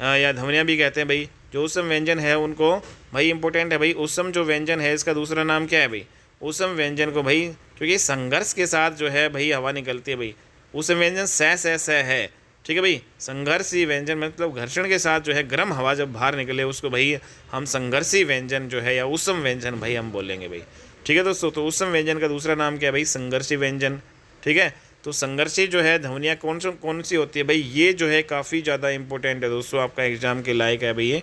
या ध्वनियाँ भी कहते हैं भाई। जो उत्सम व्यंजन है उनको भाई इंपॉर्टेंट है भाई। उत्सम जो व्यंजन है इसका दूसरा नाम क्या है भाई? उत्सम व्यंजन को भाई, क्योंकि संघर्ष के साथ जो है भाई हवा निकलती है भाई, उत्सम व्यंजन स है, ठीक है भाई। संघर्षी व्यंजन मतलब घर्षण के साथ जो है गर्म हवा जब बाहर निकले उसको भाई हम संघर्षी व्यंजन जो है या उत्सम व्यंजन भाई हम बोलेंगे भाई, ठीक है दोस्तों। तो उत्सम व्यंजन का दूसरा नाम क्या है भाई? संघर्षी व्यंजन, ठीक है। तो संघर्षी जो है ध्वनियाँ कौन सी होती है भाई? ये जो है काफ़ी ज़्यादा इंपॉर्टेंट है दोस्तों, आपका एग्जाम के लायक है भाई ये।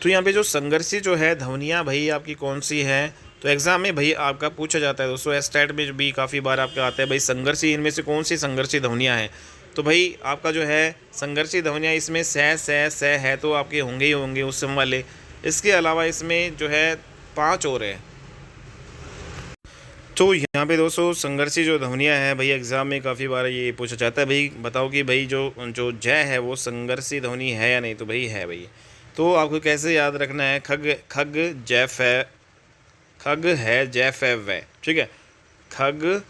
तो यहाँ पे जो संघर्षी जो है ध्वनियाँ भाई आपकी कौन सी है, तो एग्जाम में भाई आपका पूछा जाता है दोस्तों, स्टैट में भी काफ़ी बार आपका आता है भाई संघर्षी, इनमें से कौन सी संघर्षी ध्वनियाँ हैं। तो भाई आपका जो है संघर्षी ध्वनियाँ इसमें स है तो आपके होंगे ही होंगे उत्सम वाले। इसके अलावा इसमें जो है 5 और है। तो यहाँ पे दोस्तों संघर्षी जो ध्वनियाँ हैं भाई एग्ज़ाम में काफ़ी बार ये पूछा जाता है भाई, बताओ कि भाई जो जो जय है वो संघर्षी ध्वनि है या नहीं, तो भाई है भाई। तो आपको कैसे याद रखना है? खग खग जय फै, खग है जय फै वै, ठीक है। खग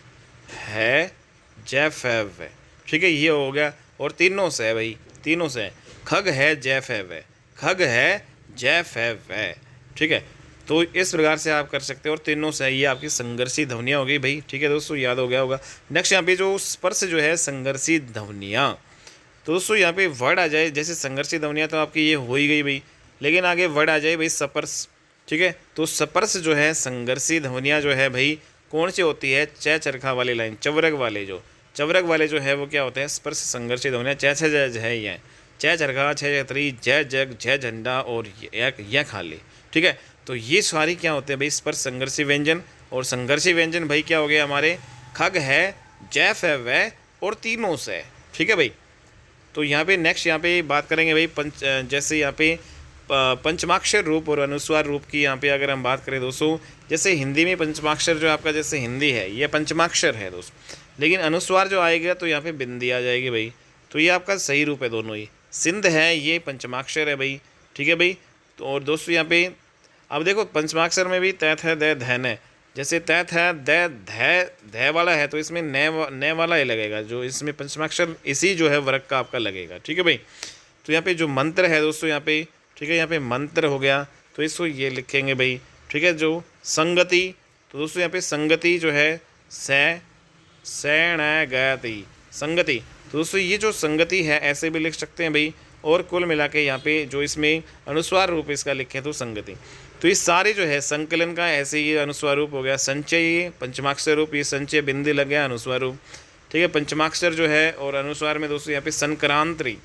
है जय फै वै, ठीक है, ये हो गया। और तीनों से है भाई, तीनों से खग है जय फै वै, खग है जय फै वै, ठीक है। तो इस प्रकार से आप कर सकते हो, और तीनों से ये आपकी संघर्षी ध्वनियाँ हो गई भाई, ठीक है दोस्तों, याद हो गया होगा। नेक्स्ट यहाँ पे जो स्पर्श जो है संघर्षी ध्वनियाँ, तो दोस्तों यहाँ पे वर्ड आ जाए, जैसे संघर्षी ध्वनियाँ तो आपकी ये हो ही गई भाई, लेकिन आगे वर्ड आ जाए भाई सपर्श, ठीक है। तो सपर्श जो है संघर्षी ध्वनियाँ जो है भाई कौन सी होती है? च चरखा वाली लाइन, चवरग वाले जो जो है वो क्या होते हैं? स्पर्श संघर्षी ध्वनियाँ। च छ ज है ये, च चरखा, छ छतरी, जय जग, जय झंडा और यह खाली, ठीक है। तो ये सारी क्या होते हैं भाई? स्पर्श संघर्षी व्यंजन। और संघर्षी व्यंजन भाई क्या हो गया हमारे? खग है, जय फै वै और तीनों से, ठीक है भाई। तो यहाँ पे नेक्स्ट यहाँ पे बात करेंगे भाई जैसे यहाँ पे पंचमाक्षर रूप और अनुस्वार रूप की यहाँ पे अगर हम बात करें दोस्तों, जैसे हिंदी में पंचमाक्षर जो आपका जैसे हिंदी है ये पंचमाक्षर है दोस्तों, लेकिन अनुस्वार जो आएगा तो यहाँ पे बिंदी आ जाएगी भाई। तो ये आपका सही रूप है दोनों ही। सिंध है ये पंचमाक्षर है भाई, ठीक है भाई। तो और दोस्तों यहाँ पे अब देखो पंचमाक्षर में भी तैथ है, दै धैन है। जैसे तैथ है, दै धै वाला है तो इसमें न वाला ही लगेगा, जो इसमें पंचमाक्षर इसी जो है वर्ग का आपका लगेगा, ठीक है भाई। तो यहाँ पे जो मंत्र है दोस्तों यहाँ पे, ठीक है, यहाँ पे मंत्र हो गया तो इसको ये लिखेंगे भाई, ठीक है। जो संगति, तो दोस्तों यहाँ पे संगति जो है गति संगति, तो दोस्तों ये जो संगति है ऐसे भी लिख सकते हैं भाई। और कुल मिला के यहाँ पे जो इसमें अनुस्वार रूप इसका लिखे तो संगति। तो ये सारे जो है संकलन का ऐसे ये अनुस्वार रूप हो गया। संचय ये पंचमाक्षर रूप, ये संचय बिंदी लग गया अनुस्वार रूप, ठीक है। पंचमाक्षर जो है और अनुस्वार में दोस्तों यहाँ पे संक्रांति,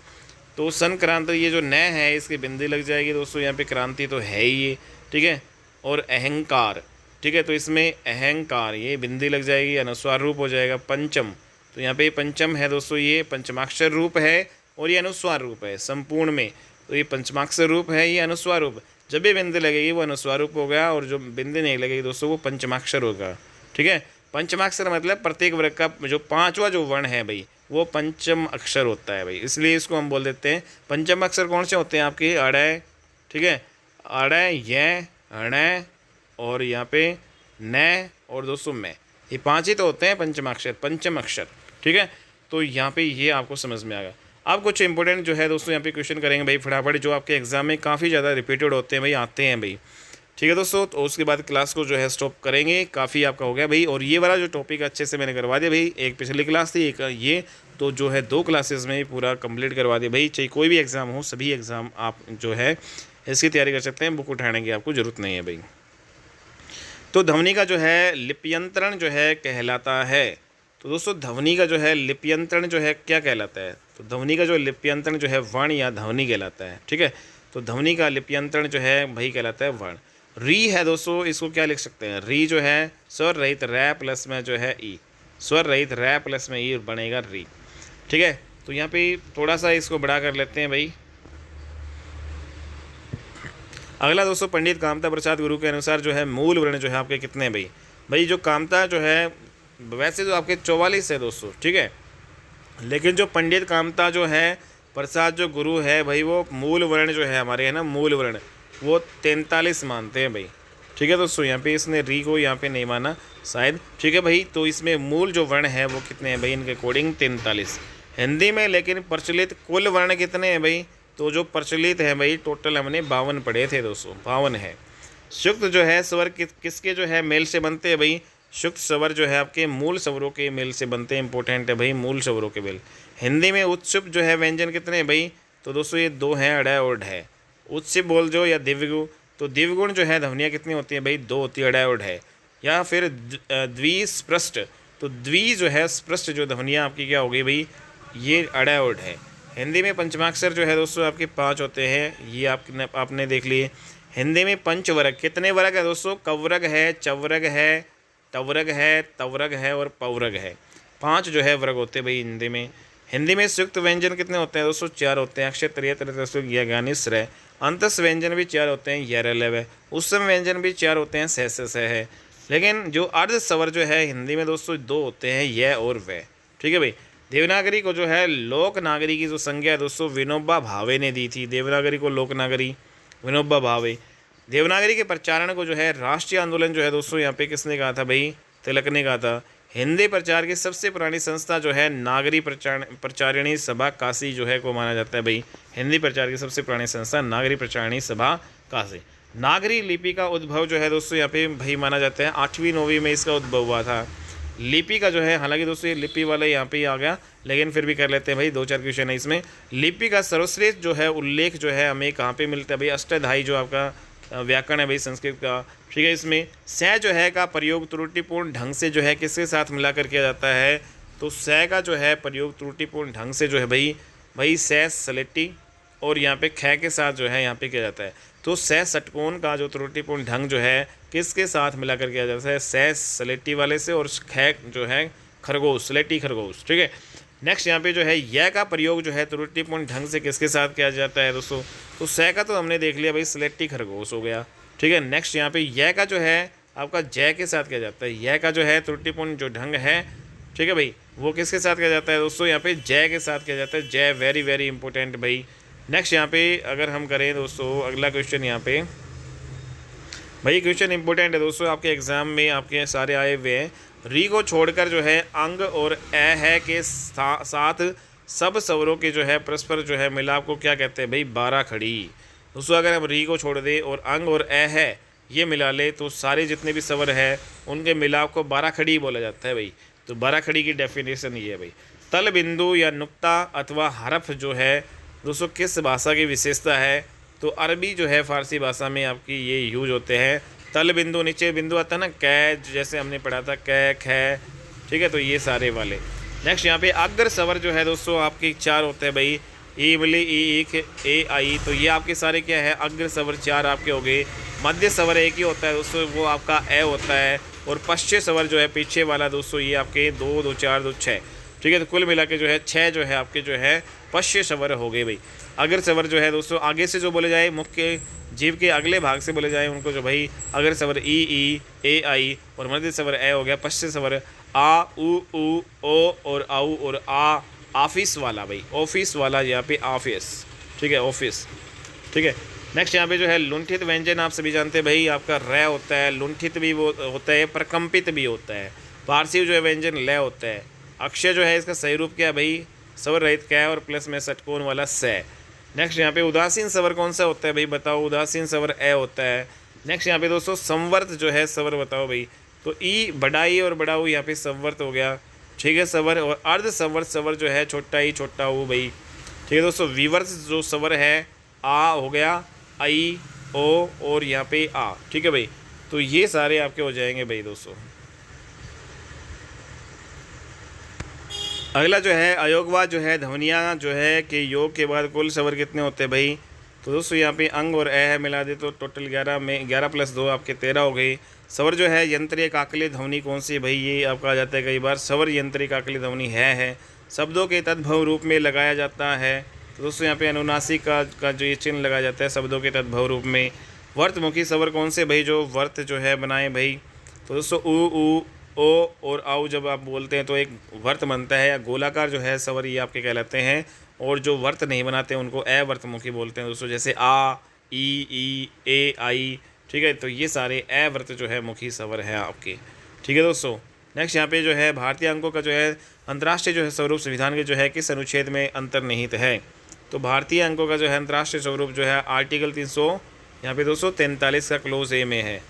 तो संक्रांति ये जो न है इसकी बिंदी लग जाएगी दोस्तों, यहाँ पे क्रांति तो है ही ये, ठीक है। और अहंकार, ठीक है, तो इसमें अहंकार ये बिंदी लग जाएगी, अनुस्वार रूप हो जाएगा। पंचम, तो यहाँ पे पंचम है दोस्तों, ये पंचमाक्षर रूप है और ये अनुस्वार रूप है संपूर्ण में, तो ये पंचमाक्षर रूप है, ये अनुस्वार रूप। जब भी बिंदी लगेगी वो अनुस्वार रूप हो गया, और जो बिंदी नहीं लगेगी दोस्तों वो पंचमाक्षर होगा, ठीक है। पंचमाक्षर मतलब प्रत्येक वर्ग का जो 5वां जो वर्ण है भाई वो पंचम अक्षर होता है भाई, इसलिए इसको हम बोल देते हैं। पंचम अक्षर कौन से होते हैं आपके? अड़य, ठीक है, अड़य, य, अणय और यहाँ पे न और दोस्तों मैं, ये 5 ही तो होते हैं पंचमाक्षर, पंचम अक्षर, ठीक है। तो यहाँ पे ये आपको समझ में आ गया। अब कुछ इंपॉर्टेंट जो है दोस्तों यहाँ पे क्वेश्चन करेंगे भाई फटाफट, जो आपके एग्जाम में काफ़ी ज़्यादा रिपीटेड होते हैं भाई, आते हैं भाई, ठीक है दोस्तों। तो उसके बाद क्लास को जो है स्टॉप करेंगे, काफ़ी आपका हो गया भाई। और ये वाला जो टॉपिक अच्छे से मैंने करवा दिया भाई, एक पिछली क्लास थी एक ये, तो जो है 2 क्लासेस में पूरा कंप्लीट करवा दिया भाई। चाहे कोई भी एग्ज़ाम हो, सभी एग्ज़ाम आप जो है इसकी तैयारी कर सकते हैं, बुक उठाने की आपको ज़रूरत नहीं है भाई। तो ध्वनि का जो है लिप्यंतरण जो है कहलाता है, तो दोस्तों ध्वनि का जो है लिप्यंतरण जो है क्या कहलाता है? तो ध्वनि का जो लिप्यंतरण जो है वर्ण या ध्वनि कहलाता है, ठीक है। तो ध्वनि का लिप्यंतरण जो है भाई कहलाता है वर्ण। री है दोस्तों, इसको क्या लिख सकते हैं? री जो है स्वर रहित रै प्लस में जो है ई, स्वर रहित रै प्लस में ई बनेगा री, ठीक है। तो यहाँ पे थोड़ा सा इसको बड़ा कर लेते हैं भाई। अगला दोस्तों पंडित कामता प्रसाद गुरु के अनुसार जो है मूल वर्ण जो है आपके कितने हैं भाई? भाई जो कामता जो है वैसे तो आपके 44 है दोस्तों, ठीक है, लेकिन जो पंडित कामता जो है प्रसाद जो गुरु है भाई वो मूल वर्ण जो है हमारे है ना, मूल वर्ण वो 43 मानते हैं भाई। ठीक है दोस्तों, यहाँ पे इसने री को यहाँ पे नहीं माना शायद। ठीक है भाई, तो इसमें मूल जो वर्ण है वो कितने हैं भाई, इनके अकॉर्डिंग 43 हिंदी में। लेकिन प्रचलित कुल वर्ण कितने हैं भाई, तो जो प्रचलित है भाई टोटल हमने 52 पढ़े थे दोस्तों, 52 है। सुक्त जो है स्वर किसके जो है मेल से बनते हैं भाई, सुक्त स्वर जो है आपके मूल स्वरों के मेल से बनते हैं। इंपॉर्टेंट है भाई, मूल स्वरों के मेल। हिंदी में उत्सुप जो है व्यंजन कितने हैं भाई, तो दोस्तों ये 2 हैं, अड़ा और ढय। उत्सिप बोल जो या दिव्यगु, तो दिव्यगुण जो है ध्वनियाँ कितनी होती हैं भाई, 2 होती है, अड़ा और ढय। या फिर द्विस्पृष्ट, तो द्वि जो है स्पृष्ट जो ध्वनियाँ आपकी क्या हो गई भाई, ये अड़ा और ढय। हिंदी में पंचमाक्षर जो है दोस्तों आपके 5 होते हैं, ये आपने देख लिए। हिंदी में पंचवर्ग, कितने वर्ग है दोस्तों, कवर्ग है, चवर्ग है, टवर्ग है, तवर्ग है और पवर्ग है। 5 जो है वर्ग होते हैं भाई हिंदी में। हिंदी में संयुक्त व्यंजन कितने होते हैं दोस्तों, 4 होते हैं। अक्षय तृतीय तृतीय ज्ञानी श्रय। अंतस व्यंजन भी 4 होते हैं, यर लव है। उत्सव व्यंजन भी 4 होते हैं, सह से सह है। लेकिन जो अर्ध स्वर जो है हिंदी में दोस्तों 2 होते हैं, यह और वह। ठीक है भाई। देवनागरी को जो है लोक नागरी की जो संज्ञा है दोस्तों विनोबा भावे ने दी थी। देवनागरी को लोक नागरी विनोबा भावे। देवनागरी के प्रचारण को जो है राष्ट्रीय आंदोलन जो है दोस्तों यहाँ पे किसने कहा था भाई, तिलक ने कहा था। हिंदी प्रचार की सबसे पुरानी संस्था जो है नागरी प्रचारिणी सभा काशी जो है को माना जाता है भाई। हिंदी प्रचार की सबसे पुरानी संस्था नागरी प्रचारिणी सभा काशी। नागरी लिपि का उद्भव जो है दोस्तों यहाँ पे भाई माना जाता है 8वीं 9वीं में इसका उद्भव हुआ था। लिपि का जो है, हालांकि दोस्तों ये लिपि वाला यहाँ पे ही आ गया, लेकिन फिर भी कर लेते हैं भाई, 2-4 क्वेश्चन है इसमें। लिपि का सर्वश्रेष्ठ जो है उल्लेख जो है हमें कहाँ पे मिलता है भाई, अष्टाध्यायी जो आपका व्याकरण है भाई संस्कृत का। ठीक है, इसमें स जो है का प्रयोग त्रुटिपूर्ण ढंग से जो है किसके साथ मिलाकर किया जाता है, तो स का जो है प्रयोग त्रुटिपूर्ण ढंग से जो है भाई स सलेटी और यहाँ पे ख के साथ जो है यहाँ पे किया जाता है। तो स षटकोण का जो त्रुटिपूर्ण ढंग जो है किसके साथ मिलाकर किया जाता है, स सलेटी वाले से और ख जो है खरगोश, सलेटी खरगोश। ठीक है, नेक्स्ट यहाँ पे जो है यह का प्रयोग जो है त्रुटिपूर्ण ढंग से किसके साथ किया जाता है दोस्तों, तो स का तो हमने देख लिया भाई, सलेटी खरगोश हो गया। ठीक है, नेक्स्ट यहाँ पे यह का जो है आपका जय के साथ किया जाता है। यह का जो है त्रुटिपूर्ण जो ढंग है, ठीक है भाई, वो किसके साथ किया जाता है दोस्तों, यहाँ पे जय के साथ किया जाता है। जय वेरी वेरी इंपॉर्टेंट भाई। नेक्स्ट यहाँ पे अगर हम करें दोस्तों अगला क्वेश्चन, यहाँ पे भाई क्वेश्चन इंपॉर्टेंट है दोस्तों, आपके एग्जाम में आपके सारे आए हुए हैं। री को छोड़कर जो है अंग और ए है के साथ सब स्वरों के जो है परस्पर जो है मिलाप को क्या कहते हैं भाई, 12 खड़ी। दोस्तों अगर हम री को छोड़ दें और अंग और ए है ये मिला ले तो सारे जितने भी स्वर है उनके मिलाप को 12 खड़ी बोला जाता है भाई। तो 12 खड़ी की डेफिनेशन ये है भाई। तल बिंदु या नुक्ता अथवा हरफ जो है दोस्तों किस भाषा की विशेषता है, तो अरबी जो है फारसी भाषा में आपकी ये यूज होते हैं। तल बिंदु, नीचे बिंदु आता है ना, कै जैसे हमने पढ़ा था, कै ख, ठीक है, तो ये सारे वाले। नेक्स्ट यहाँ पे अग्र स्वर जो है दोस्तों आपके 4 होते हैं भाई, ई मिली ई ईख ए आई, तो ये आपके सारे क्या है, अग्र स्वर 4 आपके हो गए। मध्य स्वर एक ही होता है दोस्तों, वो आपका ए होता है। और पश्चिम स्वर जो है पीछे वाला दोस्तों ये आपके 2 2 4 2 6, ठीक है, तो कुल मिला के जो है 6 जो है आपके जो है पश्चिम स्वर हो गए भाई। अग्र स्वर जो है दोस्तों आगे से जो बोले जाए, मुख्य जीव के अगले भाग से बोले जाए उनको जो भाई अग्र स्वर ई ए आई और मध्य स्वर ए हो गया। पश्चिम स्वर आ उ ओ और आउ और आ, ऑफिस वाला भाई, ऑफिस वाला यहाँ पे ऑफिस, ठीक है, ऑफिस। ठीक है, नेक्स्ट यहाँ पे जो है लुंठित व्यंजन आप सभी जानते हैं भाई, आपका रे होता है, लुंठित भी वो होता है, प्रकम्पित भी होता है। पारसी जो है व्यंजन लय होता है। अक्षय जो है इसका सही रूप क्या है भाई, स्वर रहित कै और प्लस में षटकोण वाला से। नेक्स्ट यहाँ पे उदासीन स्वर कौन सा होता है भाई, बताओ, उदासीन स्वर ए होता है। नेक्स्ट यहाँ पे दोस्तों संवर्त जो है स्वर बताओ भाई, तो ई बड़ाई और बड़ाऊ यहाँ पे संवर्त हो गया, ठीक है, स्वर। और अर्ध संवर्त स्वर जो है छोटा ई छोटा ऊ भाई, ठीक है दोस्तों। विवर्त जो स्वर है आ हो गया, आई ओ और यहाँ पे आ, ठीक है भाई, तो ये सारे आपके हो जाएंगे भाई दोस्तों। अगला जो है अयोगवा जो है ध्वनियाँ जो है कि योग के बाद कुल स्वर कितने होते हैं भाई, तो दोस्तों यहाँ पे अंग और ए है मिला दे तो टोटल 11 में 11 + 2 आपके 13 हो गई। स्वर जो है यंत्रीय काकली ध्वनि कौन सी भाई, ये आपका आ जाता है कई बार, स्वर यंत्रीय काकली ध्वनि है। शब्दों के तद्भव रूप में लगाया जाता है, तो दोस्तों यहाँ पे अनुनासिक का जो ये चिन्ह लगाया जाता है शब्दों के तद्भव रूप में। वर्तमुखी स्वर कौन से भाई, जो वर्त जो है बनाए भाई, तो दोस्तों उ ओ और आउ जब आप बोलते हैं तो एक वर्त बनता है, या गोलाकार जो है स्वर ये आपके कहलाते हैं। और जो वर्त नहीं बनाते उनको अवर्तमुखी बोलते हैं दोस्तों, जैसे आ ई ए आई, ठीक है। तो ये सारे ए व्रत जो है मुखी स्वर हैं आपके, ठीक है दोस्तों। नेक्स्ट यहाँ पे जो है भारतीय अंकों का जो है अंतर्राष्ट्रीय जो है स्वरूप संविधान के जो है किस अनुच्छेद में अंतर्निहित है। तो भारतीय अंकों का जो है अंतर्राष्ट्रीय स्वरूप जो है आर्टिकल 300 यहाँ पे दोस्तों 43 का क्लोज ए में है।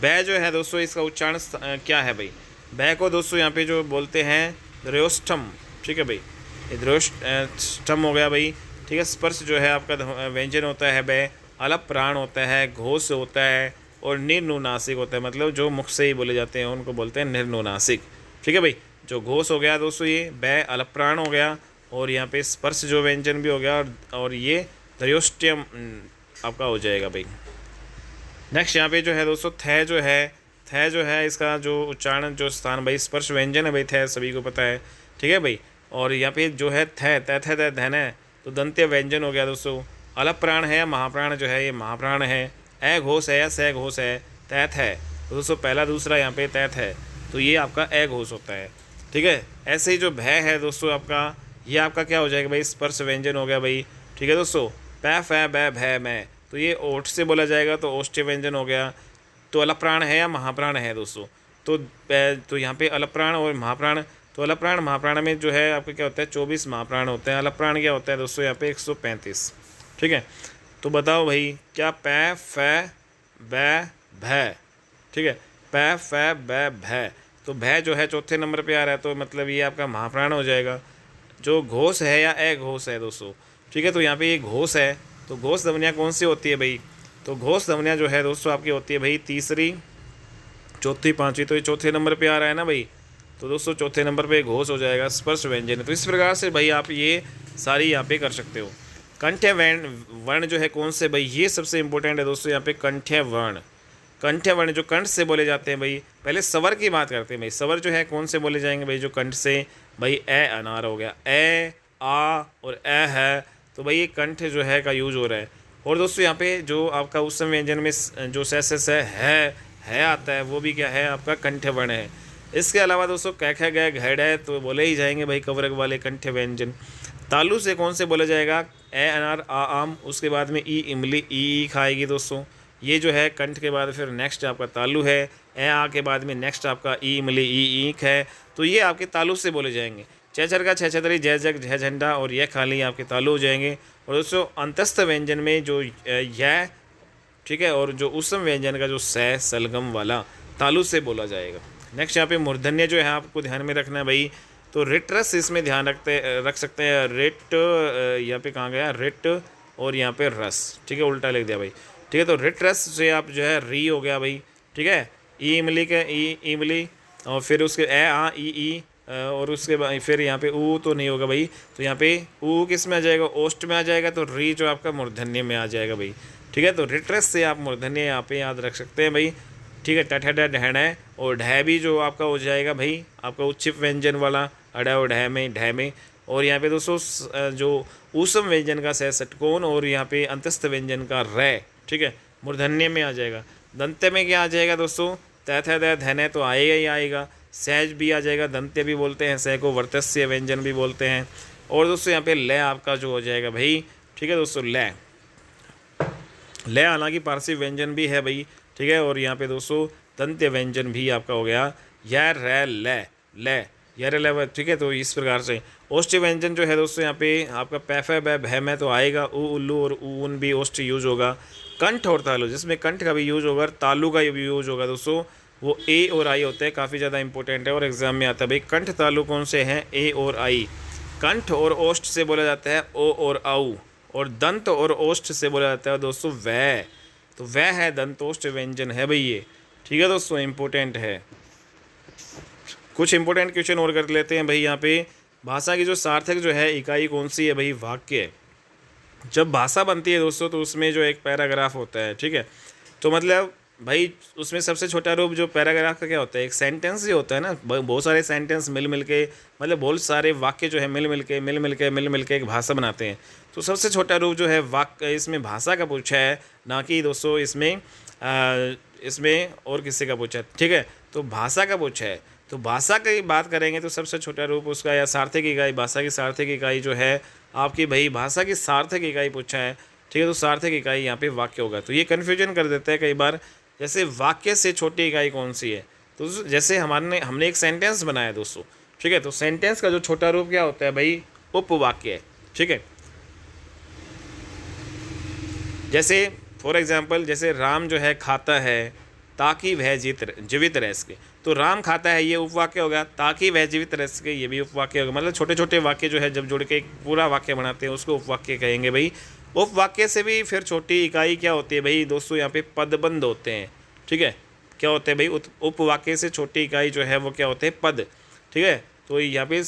बै जो है दोस्तों इसका उच्चारण क्या है भाई। बै को दोस्तों यहाँ पे जो बोलते हैं द्रयोष्ठम, ठीक है भाई, ये द्रयोष्ठम हो गया भाई, ठीक है। स्पर्श जो है आपका व्यंजन होता है बै, अलप प्राण होता है, घोष होता है और निर्नुनासिक होता है, मतलब जो मुख से ही बोले जाते हैं उनको बोलते हैं निर्नुनासिक, ठीक है भाई। जो घोष हो गया दोस्तों ये बै, अलप प्राण हो गया और यहाँ पे स्पर्श जो व्यंजन भी हो गया और ये द्रयोष्ठ्यम आपका हो जाएगा भाई। नेक्स्ट यहाँ पे जो है दोस्तों थ जो है इसका जो उच्चारण जो स्थान भाई स्पर्श व्यंजन है भाई, थ सभी को पता है, ठीक है भाई। और यहाँ पे जो है धन है तो दंत्य व्यंजन हो गया दोस्तों। अलप प्राण है या महाप्राण जो है ये महाप्राण है। ए घोष है या स घोष है, तैथ है तो दोस्तों पहला दूसरा यहाँ पे तैथ है तो ये आपका ए घोष होता है, ठीक है। ऐसे ही जो भय है दोस्तों आपका ये आपका क्या हो जाएगा भाई, स्पर्श व्यंजन हो गया भाई, ठीक है दोस्तों। पै फै बै भै मैं तो ये ओठ से बोला जाएगा तो ओष्ठ्य व्यंजन हो गया। तो अलप प्राण है या महाप्राण है दोस्तों, तो यहाँ पे अलप प्राण और महाप्राण, तो अलप प्राण महाप्राण में जो है आपका क्या होता है 24 महाप्राण होते हैं। अलप प्राण क्या होता है दोस्तों यहाँ पे 135, ठीक है। तो बताओ भाई क्या पै फै बै भै, ठीक है, पै फै बै भै, तो भै जो है चौथे नंबर पे आ रहा है तो मतलब ये आपका महाप्राण हो जाएगा। जो घोष है या ए घोष है दोस्तों, ठीक है, तो यहाँ पे ये घोष है तो घोष ध्वनियाँ कौन सी होती है भाई, तो घोष ध्वनियाँ जो है दोस्तों आपकी होती है भाई तीसरी, चौथी, पाँचवीं, तो ये चौथे नंबर पे आ रहा है ना भाई, तो दोस्तों चौथे नंबर पे घोष हो जाएगा, स्पर्श व्यंजन है। तो इस प्रकार से भाई आप ये सारी यहाँ पे कर सकते हो। कंठ्य वर्ण जो है कौन से भाई, ये सबसे इंपॉर्टेंट है दोस्तों यहाँ पे कंठ्य वर्ण। कंठ्य वर्ण जो कंठ से बोले जाते हैं भाई, पहले स्वर की बात करते हैं भाई। स्वर जो है कौन से बोले जाएंगे भाई, जो कंठ से भाई ए अनार हो गया, ए आ और ए है तो भाई ये कंठ जो है का यूज हो रहा है। और दोस्तों यहाँ पे जो आपका उस समय व्यंजन में जो से है आता है वो भी क्या है आपका कंठ्य वर्ण है। इसके अलावा दोस्तों कै गए घड़ है तो बोले ही जाएंगे भाई कवरग वाले कंठ्य व्यंजन। तालु से कौन से बोले जाएगा, ए अनार आ आम, उसके बाद में ई इमली ई खाएगी दोस्तों, ये जो है कंठ के बाद फिर नेक्स्ट आपका तालु है। ए आ के बाद में नेक्स्ट आपका ई इमली ई ईख है, तो ये आपके तालु से बोले जाएंगे। चेचर का छतरी जय जग जय झंडा और यह खाली आपके तालु हो जाएंगे। और दोस्तों अंतस्थ व्यंजन में जो यह, ठीक है, और जो उसम व्यंजन का जो सलगम वाला तालु से बोला जाएगा। नेक्स्ट यहाँ पे मूर्धन्य जो है आपको ध्यान में रखना है भाई, तो रिट रस इसमें ध्यान रख सकते हैं। रिट यहाँ पे कहाँ गया, रिट और यहाँ पे रस, ठीक है, उल्टा लिख दिया भाई, ठीक है। तो रिट रस से आप जो है री हो गया भाई, ठीक है, ई इमली के ई इमली और फिर उसके ए आ ई और उसके बाद फिर यहाँ पे ऊ तो नहीं होगा भाई, तो यहाँ पे ऊ किस में आ जाएगा, ओस्ट में आ जाएगा, तो री जो आपका मूर्धन्य में आ जाएगा भाई, ठीक है। तो रिट्रस से आप मूर्धन्य यहाँ पे याद रख सकते हैं भाई, ठीक है। टठ ढहण है और ढह भी जो आपका हो जाएगा भाई आपका उच्छिप व्यंजन वाला अड़ा और ढह में। और यहाँ पे दोस्तों जो ऊसम व्यंजन का सह षटकोण और यहाँ पे अंतस्थ व्यंजन का रै, ठीक है, मूर्धन्य में आ जाएगा। दंत्य में क्या आ जाएगा दोस्तों, तैथ धन है तो आएगा ही आएगा। सहज भी आ जाएगा, दंत्य भी बोलते हैं, सह को वर्तस्य व्यंजन भी बोलते हैं। और दोस्तों यहाँ पे लय आपका जो हो जाएगा भाई, ठीक है दोस्तों, लय हालांकि पारसी व्यंजन भी है भाई, ठीक है। और यहाँ पे दोस्तों दंत्य व्यंजन भी आपका हो गया या रै लय यार लेवल, ठीक है। तो इस प्रकार से ओष्ठ व्यंजन जो है दोस्तों यहाँ पे आपका पैफे भय में तो आएगा, ऊ उल्लू और ऊन भी ओष्ठ यूज होगा। कंठ और तालु, जिसमें कंठ का भी यूज होगा और तालु का भी यूज होगा दोस्तों, वो ए और आई होते हैं, काफ़ी ज़्यादा इंपॉर्टेंट है और एग्जाम में आता है भाई। कंठ तालु कौन से हैं, ए और आई। कंठ और ओष्ठ से बोला जाता है ओ और आऊ, और दंत और ओष्ठ से बोला जाता है दोस्तों वह, तो वह है दंतोष्ठ व्यंजन है भाई ये, ठीक है दोस्तों, इंपॉर्टेंट है। कुछ इंपॉर्टेंट क्वेश्चन और कर लेते हैं भाई। यहाँ पे भाषा की जो सार्थक जो है इकाई कौन सी है भाई, वाक्य। जब भाषा बनती है दोस्तों तो उसमें जो एक पैराग्राफ होता है, ठीक है, तो मतलब भाई उसमें सबसे छोटा रूप जो पैराग्राफ का क्या होता है, एक सेंटेंस ही होता है ना। बहुत सारे सेंटेंस मिल के मतलब बहुत सारे वाक्य जो है मिल के एक भाषा बनाते हैं। तो सबसे छोटा रूप जो है वाक्य, इसमें भाषा का पूछा है, ना कि दोस्तों इसमें और किसी का पूछा है, ठीक है। तो भाषा का पूछा है, तो भाषा की बात करेंगे तो सबसे छोटा रूप उसका या सार्थक इकाई, भाषा की सार्थक इकाई जो है आपकी भाई, भाषा की सार्थक इकाई पूछा है ठीक है। तो सार्थक इकाई यहाँ पे वाक्य होगा। तो ये कन्फ्यूजन कर देता है कई बार, जैसे वाक्य से छोटी इकाई कौन सी है। तो जैसे हमने एक सेंटेंस बनाया दोस्तों, ठीक है। तो सेंटेंस का जो छोटा रूप क्या होता है भाई, उपवाक्य है, ठीक है। जैसे फॉर एग्जाम्पल, जैसे राम जो है खाता है ताकि वह जीवित रह सके, तो राम खाता है ये उपवाक्य होगा, ताकि वह जीवित रह सके ये भी उपवाक्य होगा। मतलब छोटे छोटे वाक्य जो है जब जोड़ के एक पूरा वाक्य बनाते हैं उसको उपवाक्य कहेंगे भाई। उपवाक्य से भी फिर छोटी इकाई क्या होती है भाई दोस्तों, यहाँ पे पदबंध होते हैं, ठीक है। क्या होते हैं भाई, उपवाक्य से छोटी इकाई जो है वो क्या होते हैं, पद, ठीक है। तो यहाँ पे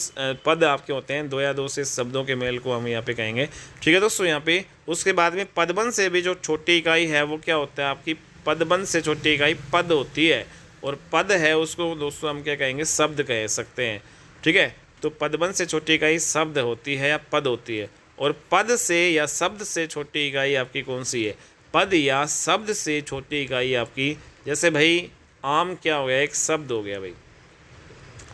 पद आपके होते हैं, दो या दो से शब्दों के मेल को हम यहाँ पे कहेंगे, ठीक है दोस्तों। यहाँ पे उसके बाद में पदबंध से भी जो छोटी इकाई है वो क्या होता है आपकी, पदबंध से छोटी इकाई पद होती है। और पद है उसको दोस्तों हम क्या कहेंगे, शब्द कह सकते हैं, ठीक है। तो पदबंध से छोटी इकाई शब्द होती है या पद होती है। और पद से या शब्द से छोटी इकाई आपकी कौन सी है, पद या शब्द से छोटी इकाई आपकी, जैसे भाई आम क्या हो गया, एक शब्द हो गया भाई,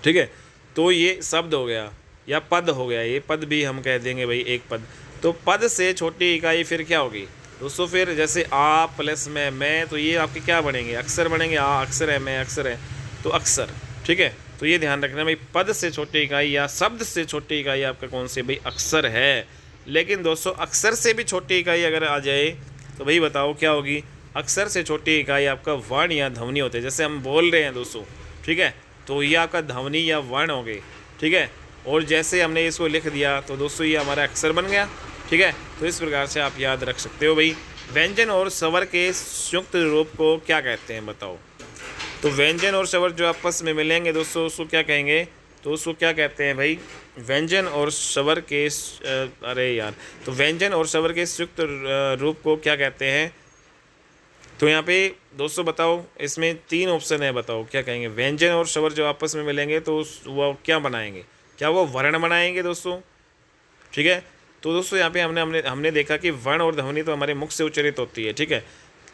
ठीक है। तो ये शब्द हो गया या पद हो गया, ये पद भी हम कह देंगे भाई एक पद। तो पद से छोटी इकाई फिर क्या होगी दोस्तों, फिर जैसे आ प्लस में मैं, तो ये आपके क्या बनेंगे, अक्षर बनेंगे। आ अक्षर है, मैं अक्षर है, तो अक्षर, ठीक है। तो ये ध्यान रखना भाई, पद से छोटी इकाई या शब्द से छोटी इकाई आपका कौन सी भाई, अक्षर है। लेकिन दोस्तों अक्षर से भी छोटी इकाई अगर आ जाए तो भाई बताओ क्या होगी, अक्षर से छोटी इकाई आपका वर्ण या ध्वनि होते हैं। जैसे हम बोल रहे हैं दोस्तों, ठीक है, तो ये आपका ध्वनि या वर्ण हो गए, ठीक है। और जैसे हमने इसको लिख दिया तो दोस्तों ये हमारा अक्षर बन गया, ठीक है। तो इस प्रकार से आप याद रख सकते हो भाई। व्यंजन और स्वर के संयुक्त रूप को क्या कहते हैं बताओ। तो व्यंजन और स्वर जो आपस में मिलेंगे दोस्तों उसको क्या कहेंगे, तो उसको क्या कहते हैं भाई, व्यंजन और स्वर के तो व्यंजन और स्वर के संयुक्त रूप को क्या कहते हैं। तो यहाँ पे दोस्तों बताओ, इसमें 3 ऑप्शन है, बताओ क्या कहेंगे। व्यंजन और स्वर जो आपस में मिलेंगे तो वो क्या बनाएंगे, क्या वो वर्ण बनाएंगे दोस्तों, ठीक है। तो दोस्तों यहाँ पे हमने देखा कि वर्ण और ध्वनि तो हमारे मुख से उच्चारित होती है, ठीक है।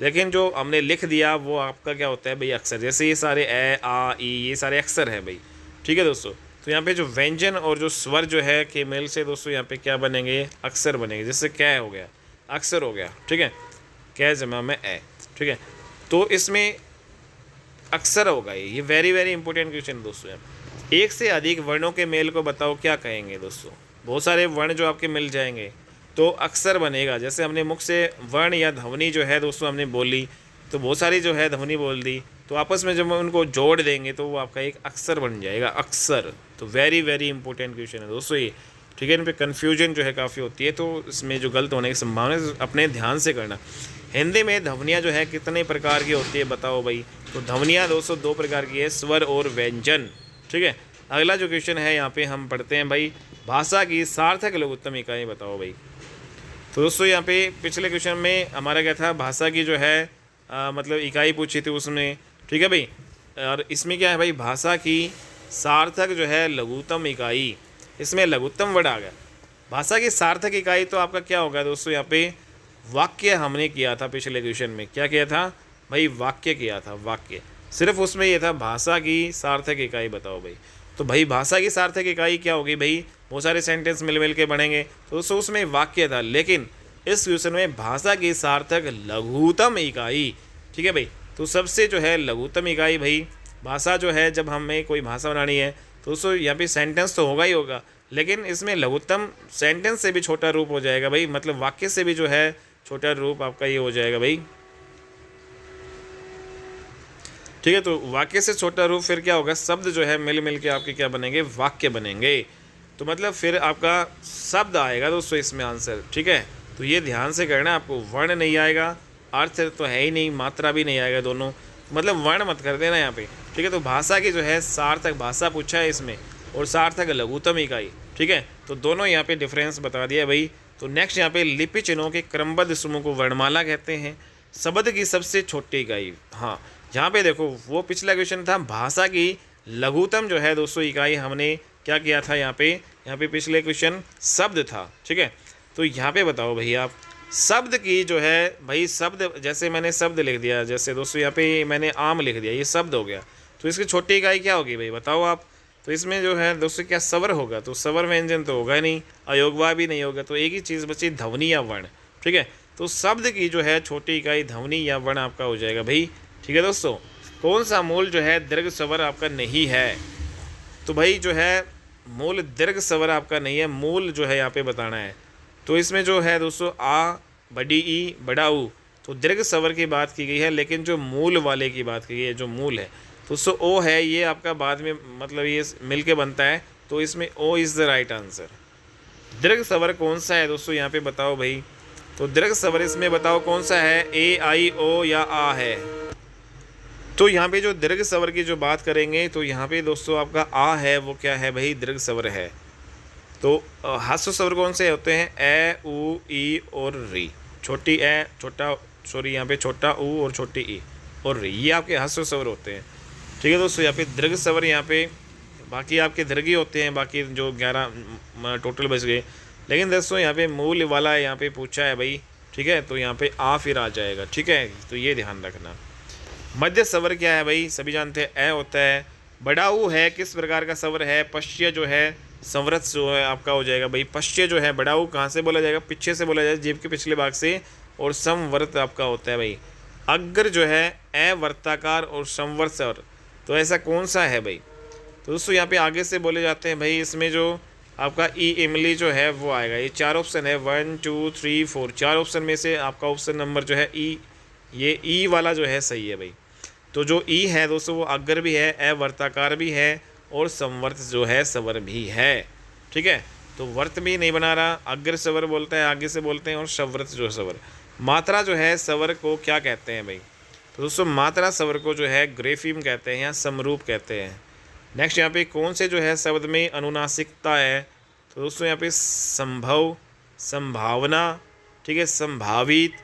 लेकिन जो हमने लिख दिया वो आपका क्या होता है भाई, अक्षर। जैसे ये सारे ए आ ई ये सारे अक्षर है भाई, ठीक है दोस्तों। तो यहाँ पे जो व्यंजन और जो स्वर जो है के मेल से दोस्तों यहाँ पे क्या बनेंगे, अक्षर बनेंगे। जैसे कै हो गया, अक्षर हो गया, ठीक है, कै जमा में ए, ठीक है। तो इसमें अक्षर होगा ये वेरी वेरी इंपॉर्टेंट क्वेश्चन दोस्तों। यहाँ एक से अधिक वर्णों के मेल को बताओ क्या कहेंगे दोस्तों। बहुत सारे वर्ण जो आपके मिल जाएंगे तो अक्षर बनेगा। जैसे हमने मुख से वर्ण या ध्वनि जो है दोस्तों हमने बोली, तो बहुत सारी जो है ध्वनि बोल दी, तो आपस में जब हम उनको जोड़ देंगे तो वो आपका एक अक्षर बन जाएगा, अक्षर। तो वेरी वेरी इंपॉर्टेंट क्वेश्चन है दोस्तों ये, ठीक है। इन पर कन्फ्यूजन जो है काफ़ी होती है, तो इसमें जो गलत होने की संभावना है अपने ध्यान से करना। हिंदी में ध्वनियाँ जो है कितने प्रकार की होती है बताओ भाई। तो ध्वनियाँ दोस्तों 2 प्रकार की है, स्वर और व्यंजन, ठीक है। अगला जो क्वेश्चन है यहाँ पे हम पढ़ते हैं भाई, भाषा की सार्थक लघुत्तम इकाई बताओ भाई। तो दोस्तों यहाँ पे पिछले क्वेश्चन में हमारा क्या था, भाषा की जो है मतलब इकाई पूछी थी उसमें, ठीक है भाई। और इसमें क्या है भाई, भाषा की सार्थक जो है लघुत्तम इकाई, इसमें लघुत्तम वर्ड आ गया। भाषा की सार्थक इकाई तो आपका क्या होगा दोस्तों, यहाँ पे वाक्य हमने किया था पिछले क्वेश्चन में। क्या किया था भाई, वाक्य किया था, वाक्य। सिर्फ उसमें ये था भाषा की सार्थक इकाई बताओ भाई। तो भाई भाषा की सार्थक इकाई क्या होगी भाई, बहुत सारे सेंटेंस मिल के बनेंगे, तो उसमें वाक्य था। लेकिन इस क्वेश्चन में भाषा की सार्थक लघुत्तम इकाई, ठीक है भाई। तो सबसे जो है लघुत्तम इकाई भाई, भाषा जो है जब हमें कोई भाषा बनानी है तो उसको यहाँ पे सेंटेंस तो होगा ही होगा, लेकिन इसमें लघुत्तम सेंटेंस से भी छोटा रूप हो जाएगा भाई, मतलब वाक्य से भी जो है छोटा रूप आपका ये हो जाएगा भाई, ठीक है। तो वाक्य से छोटा रूप फिर क्या होगा, शब्द जो है मिल के आपके क्या बनेंगे, वाक्य बनेंगे। तो मतलब फिर आपका शब्द आएगा दोस्तों इसमें आंसर, ठीक है। तो ये ध्यान से करना, आपको वर्ण नहीं आएगा, अर्थ तो है ही नहीं, मात्रा भी नहीं आएगा, दोनों मतलब वर्ण मत कर देना यहाँ पे, ठीक है। तो भाषा की जो है सार्थक, भाषा पूछा है इसमें, और सार्थक लघुत्तम इकाई, ठीक है। तो दोनों यहाँ पे डिफरेंस बता दिया भाई। तो नेक्स्ट यहाँ पे लिपि चिन्हों के क्रमबद्ध समूह को वर्णमाला कहते हैं। शब्द की सबसे छोटी इकाई, हाँ यहाँ पे देखो वो पिछला क्वेश्चन था, भाषा की लघुत्तम जो है दोस्तों इकाई हमने क्या किया था यहाँ पे पिछले क्वेश्चन शब्द था, ठीक है। तो यहाँ पे बताओ भाई आप, शब्द की जो है भाई, शब्द जैसे मैंने शब्द लिख दिया, जैसे दोस्तों यहाँ पे मैंने आम लिख दिया, ये शब्द हो गया, तो इसकी छोटी इकाई क्या होगी भाई बताओ आप। तो इसमें जो है दोस्तों क्या स्वर होगा, तो स्वर व्यंजन तो होगा नहीं, अयोगवा भी नहीं होगा, तो एक ही चीज़ बची ध्वनि या वर्ण, ठीक है। तो शब्द की जो है छोटी इकाई ध्वनि या वर्ण आपका हो जाएगा भाई। ठीक है दोस्तों, कौन सा मूल जो है दीर्घ स्वर आपका नहीं है? तो भाई जो है मूल दीर्घ स्वर आपका नहीं है, मूल जो है यहाँ पे बताना है। तो इसमें जो है दोस्तों आ, बड़ी ई, बड़ा ऊ, तो दीर्घ स्वर की बात की गई है, लेकिन जो मूल वाले की बात की गई है, जो मूल है तो दोस्तों ओ है, ये आपका बाद में मतलब ये मिल के बनता है, तो इसमें ओ इज़ द राइट आंसर। दीर्घ स्वर कौन सा है दोस्तों यहाँ पे बताओ भाई? तो दीर्घ स्वर इसमें बताओ कौन सा है, ए, आई, ओ या आ है? तो यहाँ पे जो दीर्घ स्वर की जो बात करेंगे तो यहाँ पे दोस्तों आपका आ है, वो क्या है भाई? दीर्घ स्वर है। तो ह्रस्व स्वर कौन से होते हैं? ए, उ, ई और री। छोटी ए, छोटा यहाँ पे छोटा ऊ और छोटी ई और री, ये आपके ह्रस्व स्वर होते हैं। ठीक है दोस्तों, यहाँ पे दीर्घ स्वर यहाँ पे बाकी आपके दीर्घ ही होते हैं, बाकी जो 11 टोटल बच गए। लेकिन दोस्तों यहाँ पे मूल वाला यहाँ पे पूछा है भाई। ठीक है, तो यहाँ पे आ फिर आ जाएगा। ठीक है, तो ये ध्यान रखना। मध्य स्वर क्या है भाई? सभी जानते हैं ए होता है। बड़ा ऊ है, किस प्रकार का स्वर है? पश्य जो है संवृत जो है आपका हो जाएगा भाई। पश्य जो है बड़ा ऊ कहाँ से बोला जाएगा? पीछे से बोला जाएगा, जीभ के पिछले भाग से, और संवर्त आपका होता है भाई। अग्र जो है ए वर्ताकार और संवर्त स्वर, तो ऐसा कौन सा है भाई? तो दोस्तों यहाँ पे आगे से बोले जाते हैं भाई, इसमें जो आपका ई इमली जो है वो आएगा। ये 4 ऑप्शन है, 1 2 3 4, 4 ऑप्शन में से आपका ऑप्शन नंबर जो है ई, ये ई वाला जो है सही है भाई। तो जो ई है दोस्तों वो अग्र भी है, ए वर्ताकार भी है, और संवर्त जो है स्वर भी है। ठीक है, तो वर्त भी नहीं बना रहा, अग्र स्वर बोलता है, आगे से बोलते हैं, और संवर्त जो स्वर। मात्रा जो है स्वर को क्या कहते हैं भाई? तो दोस्तों मात्रा स्वर को जो है ग्रेफीम कहते हैं या समरूप कहते हैं। नेक्स्ट यहाँ पे कौन से जो है शब्द में अनुनासिकता है? तो दोस्तों यहाँ पे संभव, संभावना, ठीक है, संभावित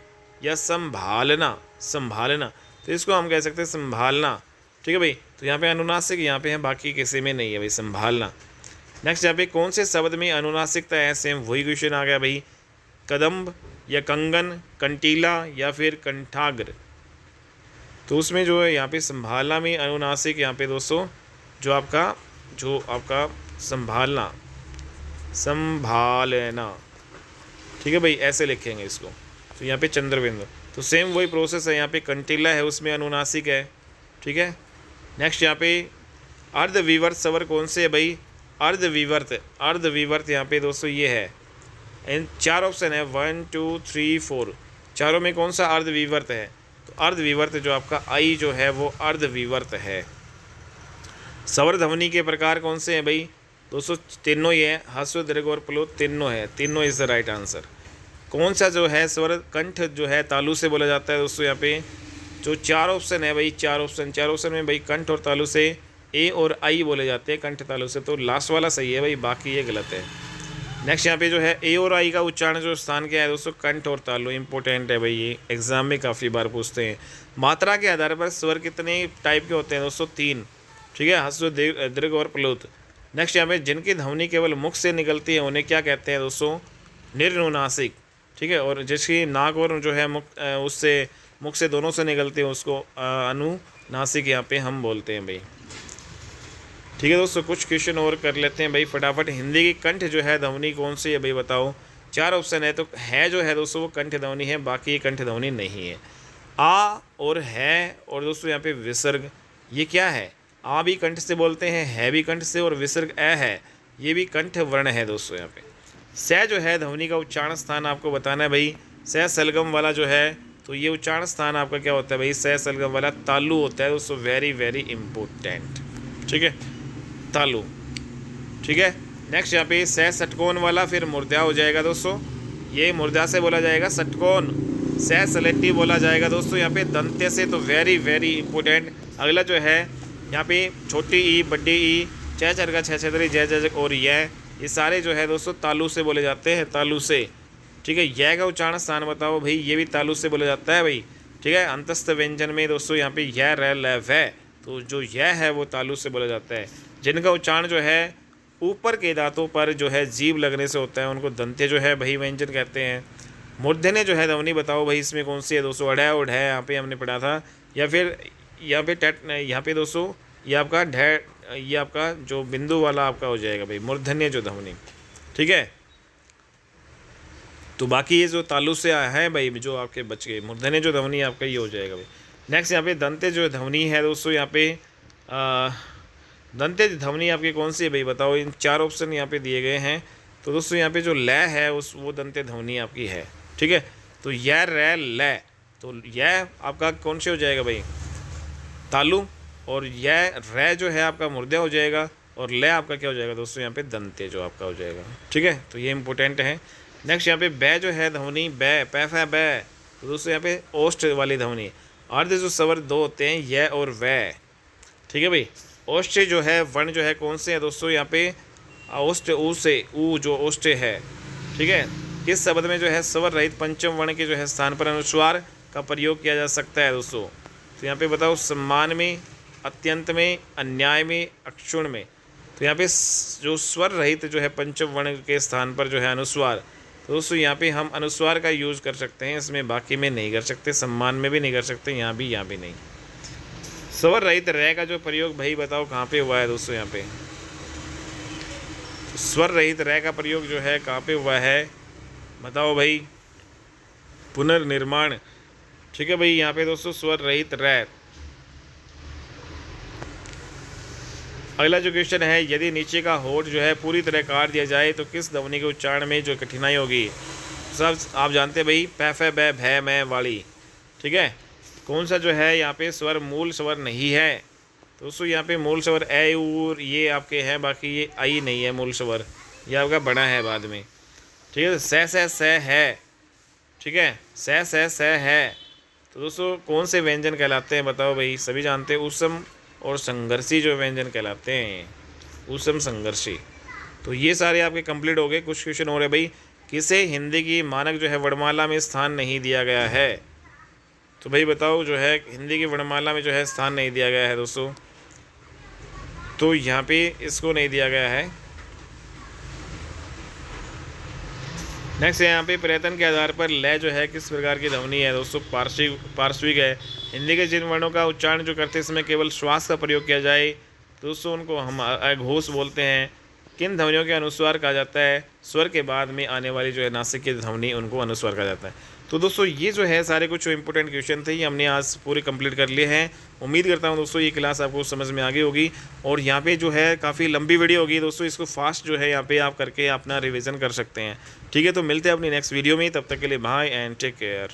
या संभालना। संभालना, तो इसको हम कह सकते हैं संभालना। ठीक है भाई, तो यहाँ पे अनुनासिक यहाँ पे है, बाकी किसी में नहीं है भाई, संभालना। नेक्स्ट यहाँ पे कौन से शब्द में अनुनासिकता है? सेम वही क्वेश्चन आ गया भाई। कदम्ब या कंगन, कंटीला या फिर कंठाग्र। तो उसमें जो है यहाँ पे संभालना में अनुनासिक यहाँ पे दोस्तों जो आपका संभालना, संभालना। ठीक है भाई, ऐसे लिखेंगे इसको। तो यहाँ पे चंद्रबिंदु, तो सेम वही प्रोसेस है। यहाँ पे कंटीला है, उसमें अनुनासिक है। ठीक है, नेक्स्ट यहाँ पे अर्धविवर्त स्वर कौन से है भाई? अर्धविवर्त यहाँ पे दोस्तों ये है। इन 4 ऑप्शन है, 1 2 3 4, चारों में कौन सा अर्धविवर्त है? तो अर्धविवर्त जो आपका आई जो है वो अर्धविवर्त है। स्वर ध्वनि के प्रकार कौन से हैं भाई? दोस्तों तीनों ही है, ह्रस्व, दीर्घ और प्लुत, तीनों है, तीनों इज द राइट आंसर। कौन सा जो है स्वर कंठ जो है तालु से बोला जाता है? दोस्तों यहाँ पे जो 4 ऑप्शन है भाई, 4 ऑप्शन में भाई कंठ और तालु से ए और आई बोले जाते हैं, कंठ तालु से, तो लास्ट वाला सही है भाई, बाकी ये गलत है। नेक्स्ट यहाँ पे जो है ए और आई का उच्चारण जो स्थान क्या है दोस्तों? कंठ और तालु। इंपॉर्टेंट है भाई, ये एग्जाम में काफ़ी बार पूछते हैं। मात्रा के आधार पर स्वर कितने टाइप के होते हैं दोस्तों? 3। ठीक है, ह्रस्व, दीर्घ और प्लुत। नेक्स्ट यहाँ पे जिनकी ध्वनि केवल मुख से निकलती है उन्हें क्या कहते हैं दोस्तों? निर्नुनासिक। ठीक है, और जिसकी नाक और जो है मुख से दोनों से निकलती है उसको अनुनासिक यहाँ पे हम बोलते हैं भाई। ठीक है दोस्तों, कुछ क्वेश्चन और कर लेते हैं भाई फटाफट। हिंदी की कंठ जो है ध्वनि कौन सी है भाई बताओ? 4 ऑप्शन है, तो है जो है दोस्तों वो कंठ ध्वनि है, बाकी ये कंठ ध्वनि नहीं है। आ और है, और दोस्तों यहाँ पे विसर्ग, ये क्या है? आ भी कंठ से बोलते हैं, है भी कंठ से, और विसर्ग ए है, ये भी कंठ वर्ण है दोस्तों। यहाँ पे स जो है ध्वनि का उच्चारण स्थान आपको बताना है भाई। स सलगम वाला जो है, तो ये उच्चारण स्थान आपका क्या होता है भाई? स सलगम वाला तालु होता है दोस्तों, वेरी वेरी इंपॉर्टेंट। ठीक है, तालु। ठीक है, नेक्स्ट यहाँ पे स षटकोण वाला फिर मूर्धा हो जाएगा दोस्तों, ये मूर्धा से बोला जाएगा षटकोण। स सलेटी बोला जाएगा दोस्तों यहाँ पे दंत्य से, तो वेरी वेरी इंपॉर्टेंट। अगला जो है यहाँ पे छोटी ई, बड्डी ई, च चरगा, छ छतरी, जय जय और ये सारे जो है दोस्तों तालु से बोले जाते हैं, तालु से। ठीक है, यह का उच्चारण स्थान बताओ भाई, ये भी तालु से बोला जाता है भाई। ठीक है, अंतस्थ व्यंजन में दोस्तों यहाँ पे यह र ल व, तो जो यह है वो तालु से बोला जाता है। जिनका उच्चारण जो है ऊपर के दांतों पर जो है जीभ लगने से होता है उनको दंत्य जो है भाई व्यंजन कहते हैं। मूर्धन्य जो है ध्वनि बताओ भाई इसमें कौन सी है दोस्तों? अढ़ और ढ यहाँ पे हमने पढ़ा था, या फिर यहाँ पे यहाँ पे दोस्तों ये आपका ढ, ये आपका जो बिंदु वाला आपका हो जाएगा भाई मूर्धन्य जो ध्वनि। ठीक है, तो बाकी ये जो तालु से आया है भाई, जो आपके बच गए मूर्धन्य जो ध्वनि आपका ये हो जाएगा भाई। नेक्स्ट यहाँ पे दंते जो ध्वनि है दोस्तों, यहाँ पे दंते ध्वनि आपकी कौन सी है भाई बताओ। इन 4 ऑप्शन यहाँ पे दिए गए हैं। तो दोस्तों यहाँ पे जो ल है वो दंते ध्वनि आपकी है, ठीक है। तो य रै ल, तो यह आपका कौन से हो जाएगा भाई, तालु, और यह रै जो है आपका मूर्धन्य हो जाएगा, और ल आपका क्या हो जाएगा दोस्तों यहाँ पे दंते जो आपका हो जाएगा, ठीक है। तो ये इंपॉर्टेंट है। नेक्स्ट यहाँ पे बै जो है ध्वनि, बै पैफ है बै, तो दोस्तों यहाँ पे ओष्ठ वाली ध्वनि। अर्ध जो स्वर 2 होते हैं य और वै, ठीक है भाई। ओष्ठ जो है वर्ण जो है कौन से है दोस्तों, यहाँ पे ओष्ठ ऊ से ऊ जो ओष्ठ है, ठीक है। किस शब्द में जो है स्वर रहित पंचम वर्ण के जो है स्थान पर अनुस्वार का प्रयोग किया जा सकता है दोस्तों। तो यहाँ पे बताओ, सम्मान में, अत्यंत में, अन्याय में, अक्षुण में। तो यहाँ पे जो स्वर रहित जो है पंचम वर्ण के स्थान पर जो है अनुस्वार, तो दोस्तों यहाँ पे हम अनुस्वार का यूज़ कर सकते हैं, इसमें बाकी में नहीं कर सकते, सम्मान में भी नहीं कर सकते, यहाँ भी नहीं। स्वर रहित रै का जो प्रयोग भाई बताओ कहाँ पे हुआ है दोस्तों, यहाँ पे स्वर रहित रै का प्रयोग जो है कहाँ पे हुआ है बताओ भाई, पुनर्निर्माण, ठीक है भाई। यहाँ पे दोस्तों स्वर रहित रै। अगला जो क्वेश्चन है, यदि नीचे का होठ जो है पूरी तरह काट दिया जाए तो किस ध्वनि के उच्चारण में जो कठिनाई होगी। सब आप जानते हैं भाई, पैफ बै भै मैं वाली, ठीक है। कौन सा जो है यहाँ पे स्वर मूल स्वर नहीं है तो दोस्तों, यहाँ पे मूल स्वर ए ऊर ये आपके हैं, बाकी ये आई नहीं है मूल स्वर, ये आपका बना है बाद में, ठीक है। स है, ठीक है, स है। तो दोस्तों कौन से व्यंजन कहलाते हैं बताओ भाई, सभी जानते हैं, उसम और संघर्षी जो व्यंजन कहलाते हैं, उसम संघर्षी। तो ये सारे आपके कंप्लीट हो गए। कुछ क्वेश्चन हो रहे भाई, किसे हिंदी की मानक जो है वर्णमाला में स्थान नहीं दिया गया है। तो भाई बताओ, जो है हिंदी की वर्णमाला में जो है स्थान नहीं दिया गया है दोस्तों, तो यहाँ पे इसको नहीं दिया गया है। नेक्स्ट यहाँ पे प्रयत्न के आधार पर लय जो है किस प्रकार की ध्वनि है दोस्तों, पार्श्विक है। हिंदी के जिन वर्णों का उच्चारण जो करते समय केवल श्वास का प्रयोग किया जाए दोस्तों, उनको हम अघोष बोलते हैं। किन ध्वनियों के अनुस्वार कहा जाता है, स्वर के बाद में आने वाली जो है नासिक की ध्वनि, उनको अनुस्वार कहा जाता है। तो दोस्तों ये जो है सारे कुछ इंपॉर्टेंट क्वेश्चन थे, ये हमने आज पूरे कंप्लीट कर लिए हैं। उम्मीद करता हूँ दोस्तों ये क्लास आपको समझ में आ गई होगी। और यहाँ पे जो है काफ़ी लंबी वीडियो होगी दोस्तों, इसको फास्ट जो है यहाँ पे आप करके अपना रिवीजन कर सकते हैं, ठीक है। तो मिलते हैं अपनी नेक्स्ट वीडियो में, तब तक के लिए बाय एंड टेक केयर।